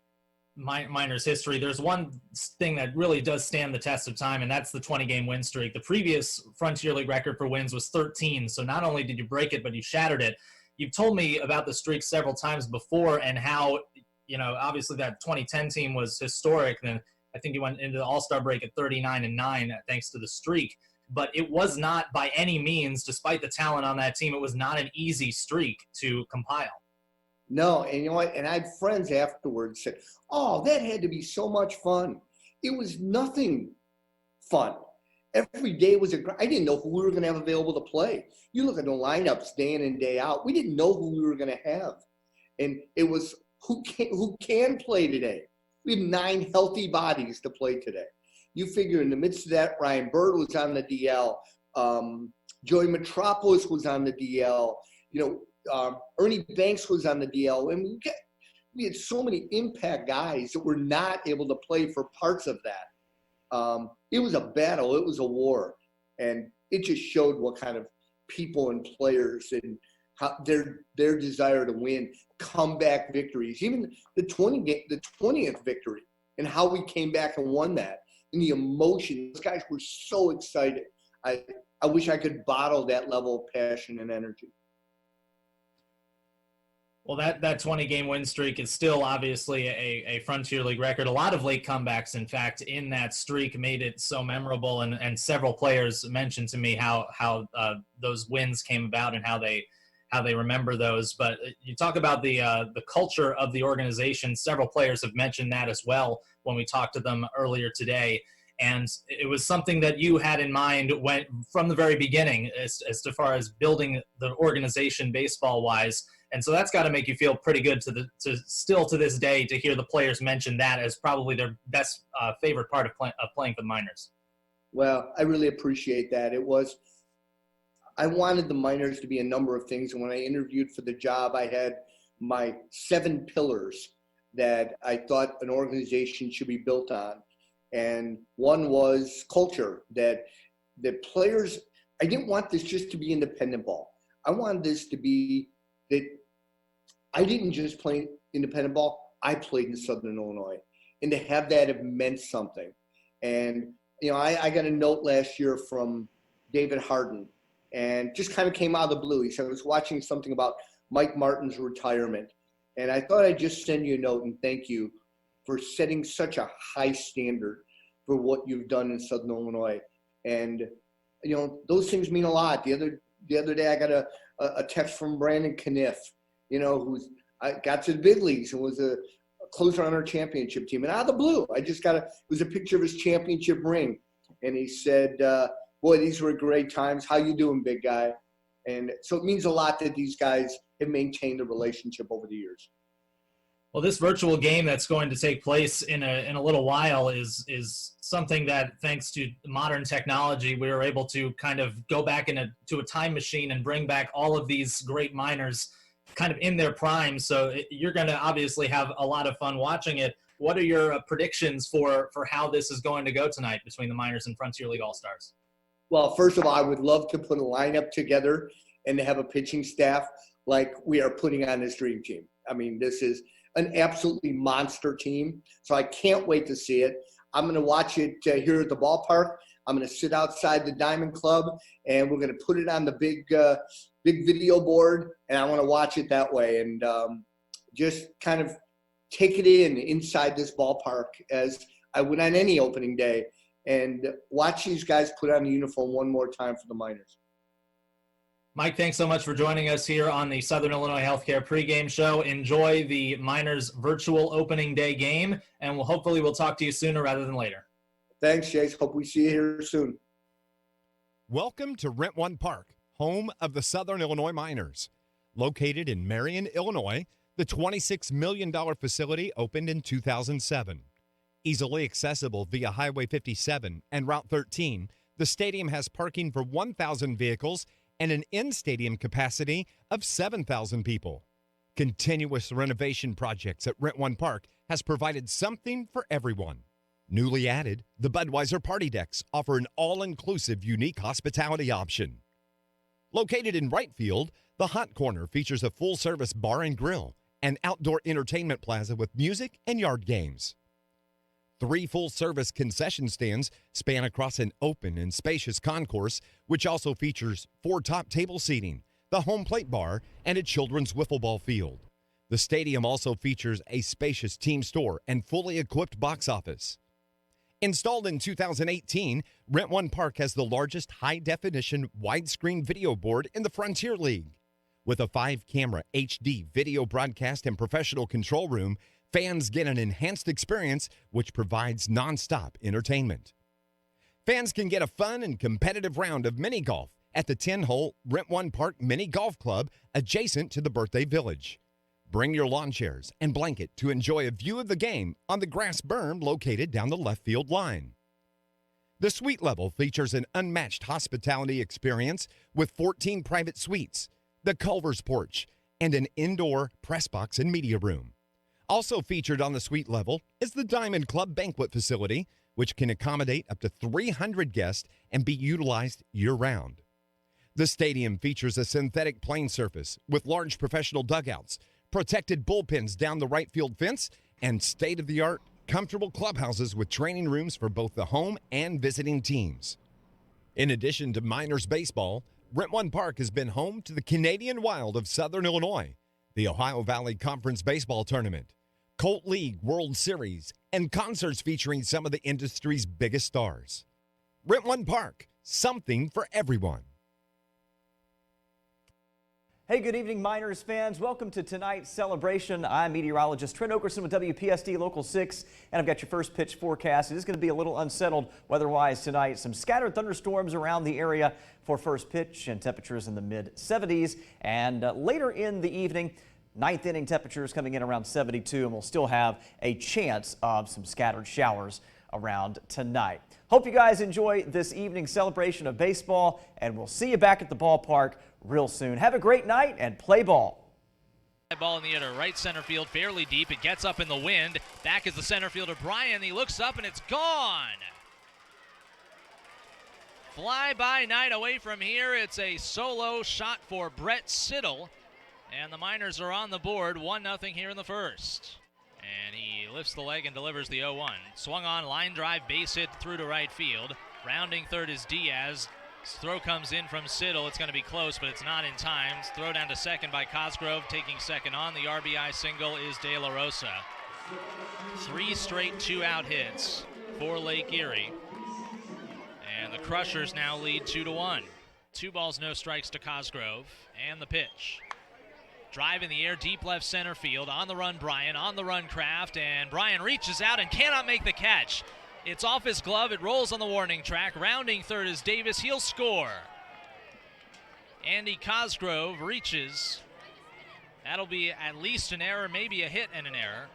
C: Miners history, there's one thing that really does stand the test of time, and that's the 20-game win streak. The previous Frontier League record for wins was 13, so not only did you break it, but you shattered it. You've told me about the streak several times before, and how, you know, obviously that 2010 team was historic. Then I think you went into the All-Star break at 39-9 thanks to the streak. But it was not by any means, despite the talent on that team, it was not an easy streak to compile.
E: No, and you know what? And I had friends afterwards said, oh, that had to be so much fun. It was nothing fun. Every day was I didn't know who we were going to have available to play. You look at the lineups day in and day out. We didn't know who we were going to have. And it was who can play today. We have 9 healthy bodies to play today. you figure in the midst of that, Ryan Bird was on the DL. Joey Metropolis was on the DL. Ernie Banks was on the DL. And we had so many impact guys that were not able to play for parts of that. It was a battle. It was a war. And it just showed what kind of people and players and how their desire to win, comeback victories, even the 20th victory, and how we came back and won that. And the emotion, those guys were so excited. I wish I could bottle that level of passion and energy.
C: Well, that 20-game win streak is still obviously a Frontier League record. A lot of late comebacks, in fact, in that streak made it so memorable. And several players mentioned to me how those wins came about and how they remember those. But you talk about the culture of the organization. Several players have mentioned that as well when we talked to them earlier today. And it was something that you had in mind from the very beginning as far as building the organization baseball-wise. And so that's got to make you feel pretty good still to this day to hear the players mention that as probably their best favorite part of playing for the Miners.
E: Well, I really appreciate that. I wanted the Miners to be a number of things. And when I interviewed for the job, I had my 7 pillars that I thought an organization should be built on. And one was culture, that the players, I didn't want this just to be independent ball. I wanted this to be that I didn't just play independent ball, I played in Southern Illinois. And to have that have meant something. And, I got a note last year from David Harden, and just kind of came out of the blue. He said, I was watching something about Mike Martin's retirement. And I thought I'd just send you a note and thank you for setting such a high standard for what you've done in Southern Illinois. And, those things mean a lot. The other day I got a text from Brandon Kniff, I got to the big leagues and was a closer on our championship team. And out of the blue, it was a picture of his championship ring. And he said, boy, these were great times. How you doing, big guy? And so it means a lot that these guys have maintained a relationship over the years.
C: Well, this virtual game that's going to take place in a little while is something that, thanks to modern technology, we were able to kind of go back to a time machine and bring back all of these great Miners kind of in their prime. So you're going to obviously have a lot of fun watching it. What are your predictions for how this is going to go tonight between the Miners and Frontier League All-Stars?
E: Well, first of all, I would love to put a lineup together and to have a pitching staff like we are putting on this dream team. I mean, this is an absolutely monster team. So I can't wait to see it. I'm going to watch it here at the ballpark. I'm going to sit outside the Diamond Club, and we're going to put it on the big video board, and I want to watch it that way and just kind of take it inside this ballpark as I would on any opening day, and watch these guys put on the uniform one more time for the Miners.
C: Mike, thanks so much for joining us here on the Southern Illinois Healthcare pregame show. Enjoy the Miners virtual opening day game, and hopefully we'll talk to you sooner rather than later.
E: Thanks, Chase. Hope we see you here soon.
G: Welcome to Rent One Park, home of the Southern Illinois Miners. Located in Marion, Illinois, the $26 million facility opened in 2007. Easily accessible via Highway 57 and Route 13, the stadium has parking for 1,000 vehicles and an in-stadium capacity of 7,000 people. Continuous renovation projects at Rent One Park has provided something for everyone. Newly added, the Budweiser Party Decks offer an all-inclusive unique hospitality option. Located in right field, the Hot Corner features a full-service bar and grill and outdoor entertainment plaza with music and yard games. 3 full-service concession stands span across an open and spacious concourse, which also features 4 top table seating, the home plate bar, and a children's wiffle ball field. The stadium also features a spacious team store and fully equipped box office. Installed in 2018, Rent One Park has the largest high-definition widescreen video board in the Frontier League. With a 5-camera HD video broadcast and professional control room, fans get an enhanced experience which provides nonstop entertainment. Fans can get a fun and competitive round of mini golf at the 10-hole Rent One Park Mini Golf Club adjacent to the Birthday Village. Bring your lawn chairs and blanket to enjoy a view of the game on the grass berm located down the left field line. The suite level features an unmatched hospitality experience with 14 private suites, the Culver's porch, and an indoor press box and media room. Also featured on the suite level is the Diamond Club banquet facility, which can accommodate up to 300 guests and be utilized year-round. The stadium features a synthetic playing surface with large professional dugouts, protected bullpens down the right field fence, and state-of-the-art comfortable clubhouses with training rooms for both the home and visiting teams. In addition to Miners baseball, Rent One Park has been home to the Canadian Wild of Southern Illinois, the Ohio Valley Conference Baseball Tournament, Colt League World Series, and concerts featuring some of the industry's biggest stars. Rent One Park, something for everyone.
H: Hey, good evening, Miners fans. Welcome to tonight's celebration. I'm meteorologist Trent Okerson with WPSD Local 6, and I've got your first pitch forecast. It is going to be a little unsettled weather-wise tonight. Some scattered thunderstorms around the area for first pitch and temperatures in the mid-70s. And later in the evening, ninth inning temperatures coming in around 72, and we'll still have a chance of some scattered showers around tonight. Hope you guys enjoy this evening's celebration of baseball, and we'll see you back at the ballpark real soon. Have a great night and play ball.
I: Ball in the air to right center field, fairly deep. It gets up in the wind. Back is the center fielder, Brian. He looks up and it's gone. Fly by night away from here. It's a solo shot for Brett Siddle. And the Miners are on the board, 1-0 here in the first. And he lifts the leg and delivers the 0-1. Swung on, line drive, base hit through to right field. Rounding third is Diaz. Throw comes in from Siddle. It's going to be close, but it's not in time. Throw down to second by Cosgrove, taking second on. The RBI single is De La Rosa. 3 straight 2-out hits for Lake Erie. And the Crushers now lead 2-1. 2 balls, no strikes to Cosgrove. And the pitch. Drive in the air, deep left center field. On the run, Brian. On the run, Kraft. And Brian reaches out and cannot make the catch. It's off his glove. It rolls on the warning track. Rounding third is Davis. He'll score. Andy Cosgrove reaches. That'll be at least an error, maybe a hit and an error.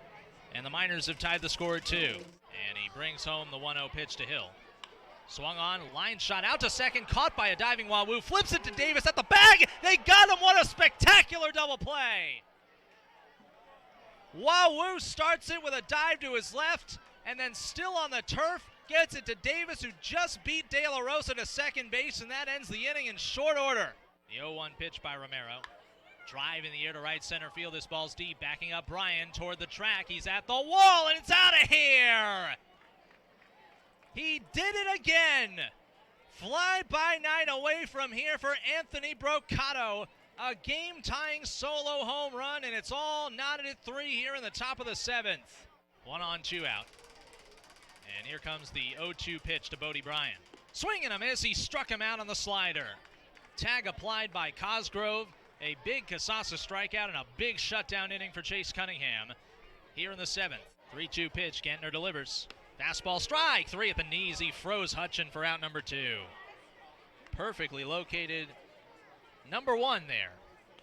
I: And the Miners have tied the score at 2. And he brings home the 1-0 pitch to Hill. Swung on, line shot out to second, caught by a diving Wawu, flips it to Davis at the bag. They got him. What a spectacular double play. Wawu starts it with a dive to his left, and then still on the turf, gets it to Davis, who just beat De La Rosa to second base, and that ends the inning in short order. The 0-1 pitch by Romero. Drive in the air to right center field. This ball's deep, backing up Brian toward the track. He's at the wall, and it's out of here. He did it again. Fly by night away from here for Anthony Brocato. A game-tying solo home run, and it's all knotted at 3 here in the top of the 7th. 1 on, 2 out. And here comes the 0-2 pitch to Bodie Bryant. Swing and a miss. He struck him out on the slider. Tag applied by Cosgrove. A big Casasa strikeout and a big shutdown inning for Chase Cunningham. Here in the 7th. 3-2 pitch. Gentner delivers. Fastball strike. 3 at the knees. He froze Hutchin for out number 2. Perfectly located number 1 there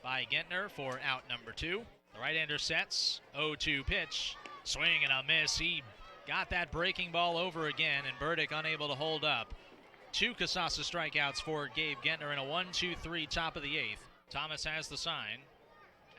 I: by Gentner for out number 2. The right-hander sets. 0-2 pitch. Swing and a miss. He got that breaking ball over again, and Burdick unable to hold up. 2 Casasa strikeouts for Gabe Gentner in a 1-2-3 top of the 8th. Thomas has the sign.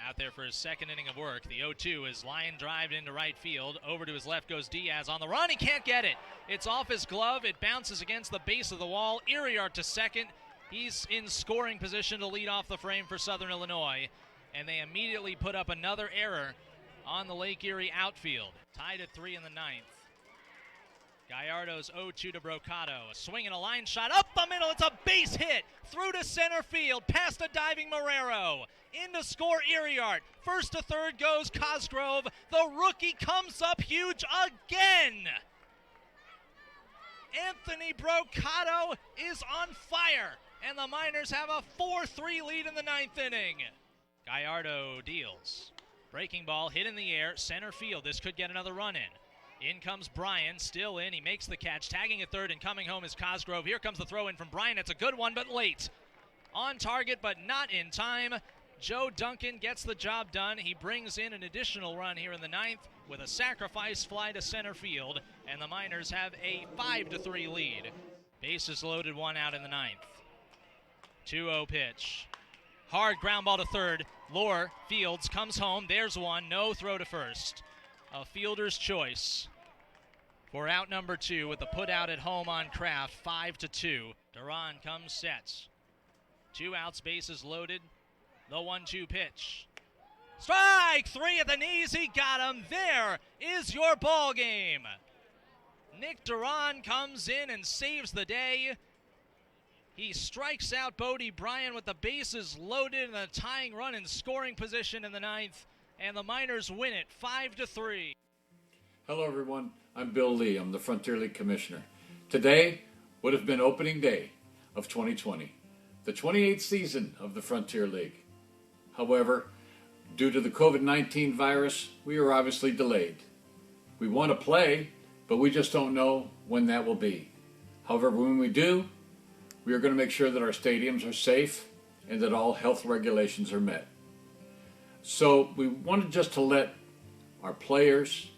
I: Out there for his second inning of work. The 0-2 is line drive into right field. Over to his left goes Diaz on the run. He can't get it. It's off his glove. It bounces against the base of the wall. Iriart to second. He's in scoring position to lead off the frame for Southern Illinois. And they immediately put up another error on the Lake Erie outfield. Tied at 3 in the 9th. Gallardo's 0-2 to Brocato. A swing and a line shot up the middle. It's a base hit through to center field, past a diving Marrero. In to score Iriart. First to third goes Cosgrove. The rookie comes up huge again. Anthony Brocato is on fire, and the Miners have a 4-3 lead in the 9th inning. Gallardo deals. Breaking ball hit in the air, center field. This could get another run in. In comes Brian, still in. He makes the catch, tagging at third, and coming home is Cosgrove. Here comes the throw in from Brian. It's a good one, but late. On target, but not in time. Joe Duncan gets the job done. He brings in an additional run here in the 9th with a sacrifice fly to center field, and the Miners have a 5-3 lead. Bases loaded, one out in the ninth. 2-0 pitch. Hard ground ball to third. Lohr fields, comes home. There's one. No throw to first. A fielder's choice for out number 2 with the put out at home on Kraft. 5-2. Duran comes, sets. 2 outs, bases loaded. The 1-2 pitch. Strike 3 at the knees. He got him. There is your ball game. Nick Duran comes in and saves the day. He strikes out Bodie Bryan with the bases loaded and a tying run in scoring position in the ninth, and the Miners win it 5-3.
J: Hello everyone, I'm Bill Lee. I'm the Frontier League Commissioner. Today would have been opening day of 2020, the 28th season of the Frontier League. However, due to the COVID-19 virus, we are obviously delayed. We want to play, but we just don't know when that will be. However, when we do, we are going to make sure that our stadiums are safe and that all health regulations are met. So we wanted just to let our players,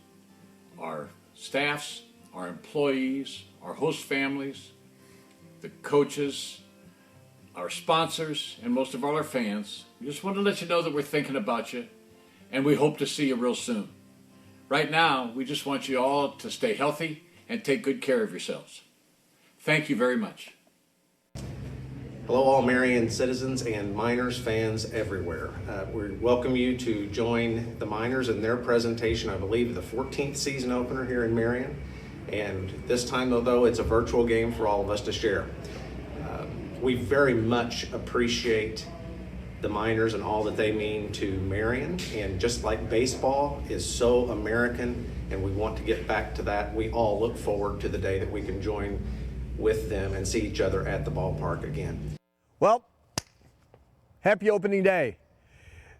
J: our staffs, our employees, our host families, the coaches, our sponsors, and most of all our fans, we just want to let you know that we're thinking about you and we hope to see you real soon. Right now, we just want you all to stay healthy and take good care of yourselves. Thank you very much.
K: Hello all Marion citizens and Miners fans everywhere. We welcome you to join the Miners in their presentation, I believe the 14th season opener here in Marion. And this time though, it's a virtual game for all of us to share. We very much appreciate the Miners and all that they mean to Marion. And just like baseball is so American and we want to get back to that, we all look forward to the day that we can join with them and see each other at the ballpark again.
E: Well, happy opening day.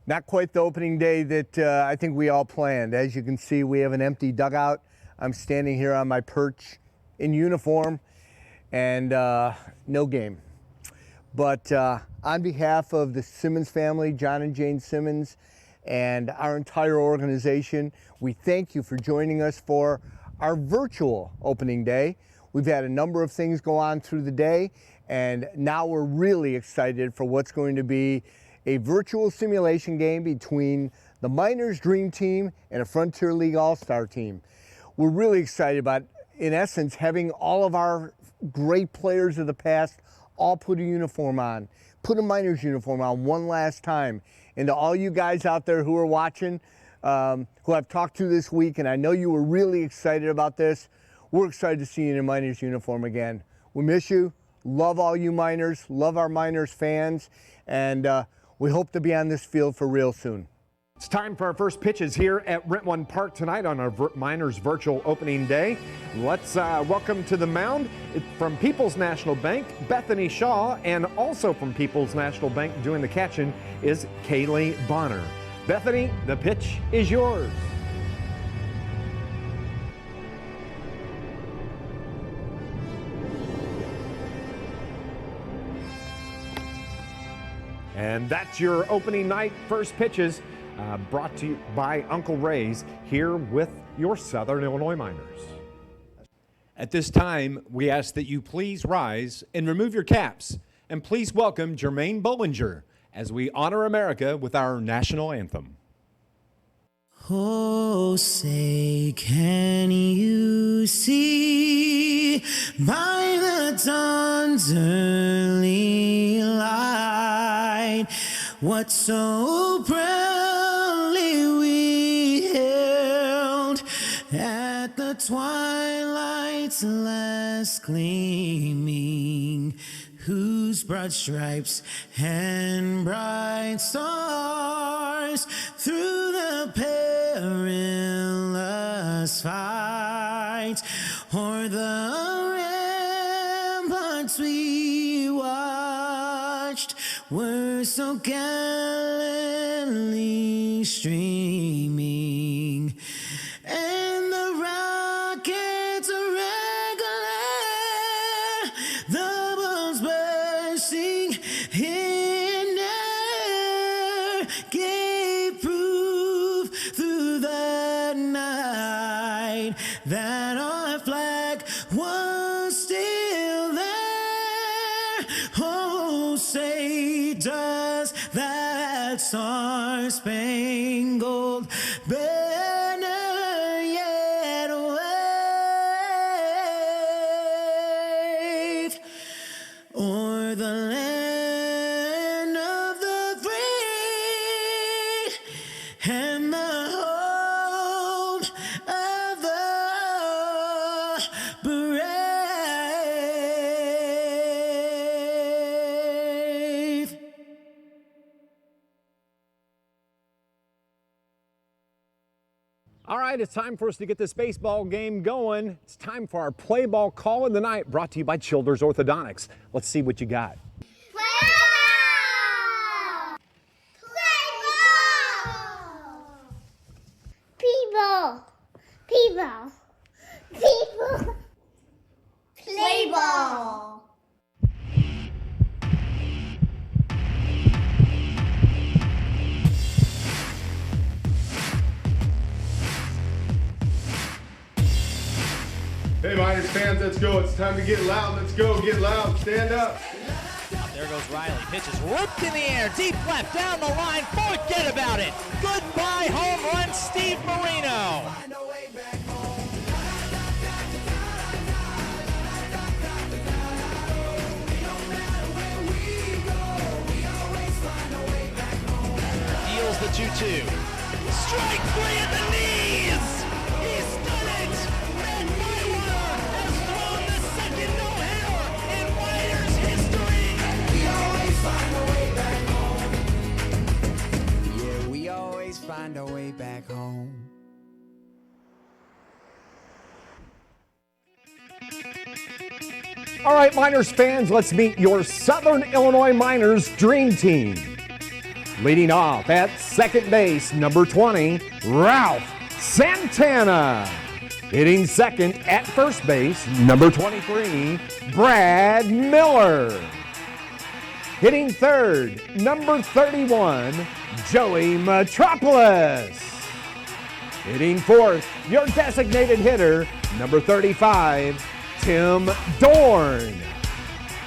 E: Not quite the opening day that I think we all planned. As you can see, we have an empty dugout. I'm standing here on my perch in uniform and no game. But on behalf of the Simmons family, John and Jane Simmons, and our entire organization, we thank you for joining us for our virtual opening day. We've had a number of things go on through the day, and now we're really excited for what's going to be a virtual simulation game between the Miners Dream Team and a Frontier League All-Star team. We're really excited about, in essence, having all of our great players of the past all put a uniform on, put a Miners uniform on one last time. And to all you guys out there who are watching, who I've talked to this week, and I know you were really excited about this, we're excited to see you in a Miners uniform again. We miss you. Love all you Miners. Love our Miners fans. And we hope to be on this field for real soon.
G: It's time for our first pitches here at Rent One Park tonight on our Miners virtual opening day. Let's welcome to the mound from People's National Bank, Bethany Shaw, and also from People's National Bank doing the catching is Kaylee Bonner. Bethany, the pitch is yours. And that's your opening night first pitches, brought to you by Uncle Ray's here with your Southern Illinois Miners. At this time, we ask that you please rise and remove your caps, and please welcome Jermaine Bollinger as we honor America with our national anthem.
L: Oh, say, can you see by the dawn's early light what so proudly we hailed at the twilight's last gleaming, whose broad stripes and bright stars through the perilous fight o'er the ramparts we watched were so gallantly streaming, and the rockets regular, the bombs bursting in air, gave proof through the night that our flag was still there. star-spangled banner yet wave o'er the land of the free and the home of the brave.
G: All right, it's time for us to get this baseball game going. It's time for our play ball call of the night, brought to you by Childers Orthodontics. Let's see what you got.
M: People. People. People. Play ball.
N: Hey, Miners fans, let's go. It's time to get loud. Let's go. Get loud. Stand up.
I: There goes Riley. Pitches ripped in the air. Deep left down the line. Forget about it. Goodbye home run, Steve Marino. Deals the 2-2. Strike three at the knees. He's done it. Matt Bywater has thrown the second no-hitter in Miners history. We always find a way back home.
L: Yeah, we always find a way back home.
G: All right, Miners fans, let's meet your Southern Illinois Miners Dream Team. Leading off at second base, number 20, Ralph Santana. Hitting second at first base, number 23, Brad Miller. Hitting third, number 31, Joey Metropolis. Hitting fourth, your designated hitter, number 35, Tim Dorn.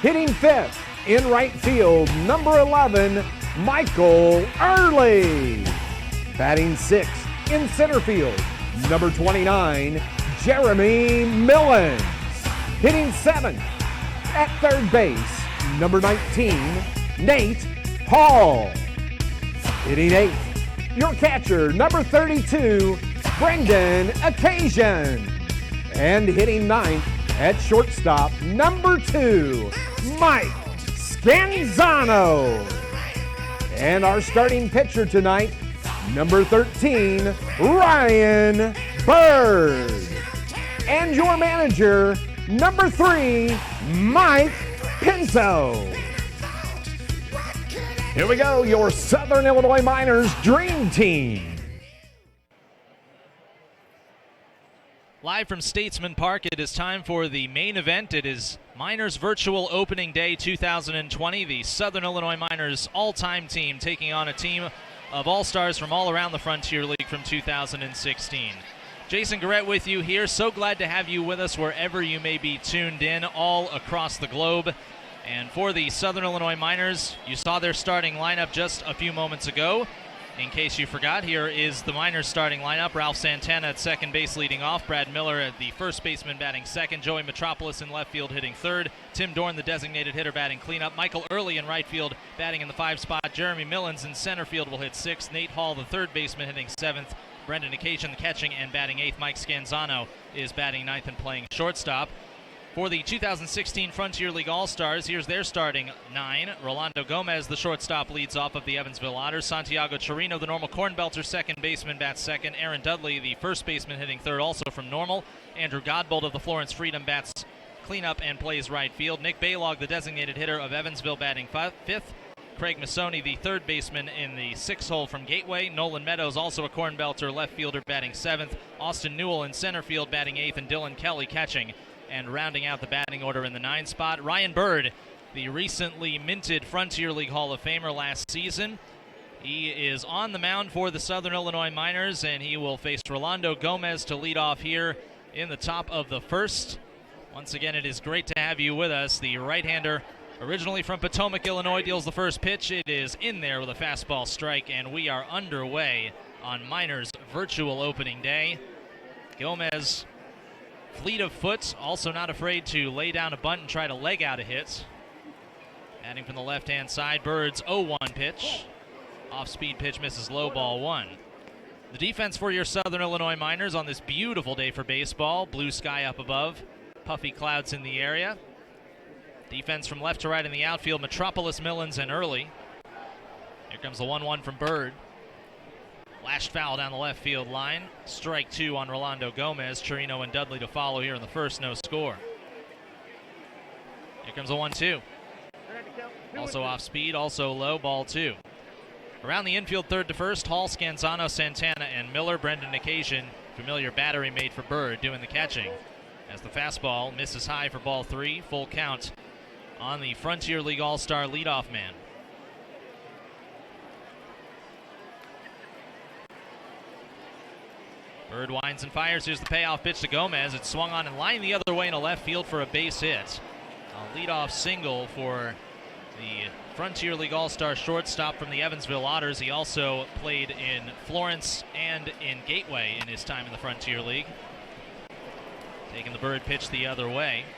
G: Hitting fifth, in right field, number 11, Michael Early. Batting sixth, in center field, number 29, Jeremy Millens. Hitting seventh, at third base, number 19, Nate Hall. Hitting eighth, your catcher, number 32, Brendan Occasion. And hitting ninth, at shortstop, number 2, Mike Scanzano. And our starting pitcher tonight, number 13, Ryan Bird. And your manager, number 3, Mike Pinto. Here we go, your Southern Illinois Miners Dream Team.
I: Live from Statesman Park, it is time for the main event. It is Miners Virtual Opening Day 2020. The Southern Illinois Miners all-time team taking on a team of all-stars from all around the Frontier League from 2016. Jason Garrett with you here. So glad to have you with us wherever you may be tuned in all across the globe. And for the Southern Illinois Miners, you saw their starting lineup just a few moments ago. In case you forgot, here is the Miners starting lineup. Ralph Santana at second base leading off. Brad Miller at the first baseman batting second. Joey Metropolis in left field hitting third. Tim Dorn, the designated hitter, batting cleanup. Michael Early in right field batting in the 5 spot. Jeremy Millens in center field will hit 6th. Nate Hall, the third baseman, hitting 7th. Brendan Occasion catching and batting 8th. Mike Scanzano is batting 9th and playing shortstop. For the 2016 Frontier League All-Stars, here's their starting 9. Rolando Gomez, the shortstop, leads off of the Evansville Otters. Santiago Chirino, the Normal Corn Belter, second baseman, bats second. Aaron Dudley, the first baseman, hitting third, also from Normal. Andrew Godbold of the Florence Freedom bats cleanup and plays right field. Nick Baylog, the designated hitter of Evansville, batting 5th. Craig Missoni, the third baseman in the 6th hole from Gateway. Nolan Meadows, also a Corn Belter, left fielder, batting 7th. Austin Newell in center field, batting 8th, and Dylan Kelly catching. And rounding out the batting order in the 9 spot, Ryan Bird, the recently minted Frontier League Hall of Famer last season. He is on the mound for the Southern Illinois Miners, and he will face Rolando Gomez to lead off here in the top of the first. Once again, it is great to have you with us. The right-hander Originally from Potomac, Illinois, deals the first pitch. It is in there with a fastball strike, and we are underway on Miners' virtual opening day. Gomez, fleet of foot, also not afraid to lay down a bunt and try to leg out a hit. Adding from the left-hand side, Bird's 0-1 pitch. Off-speed pitch misses low, ball one. The defense for your Southern Illinois Miners on this beautiful day for baseball. Blue sky up above, puffy clouds in the area. Defense from left to right in the outfield, Metropolis, Millens, and Early. Here comes the 1-1 from Bird. Lashed foul down the left field line. Strike two on Rolando Gomez. Chirino and Dudley to follow here in the first, no score. Here comes a 1-2. Also off speed, also low, ball two. Around the infield, third to first, Hall, Scanzano, Santana, and Miller. Brendan Occasion, familiar battery made for Bird, doing the catching. As the fastball misses high for ball three, full count on the Frontier League All-Star leadoff man. Bird winds and fires. Here's the payoff pitch to Gomez. It's swung on and lined the other way into left field for a base hit. A leadoff single for the Frontier League All-Star shortstop from the Evansville Otters. He also played in Florence and in Gateway in his time in the Frontier League. Taking the Bird pitch the other way.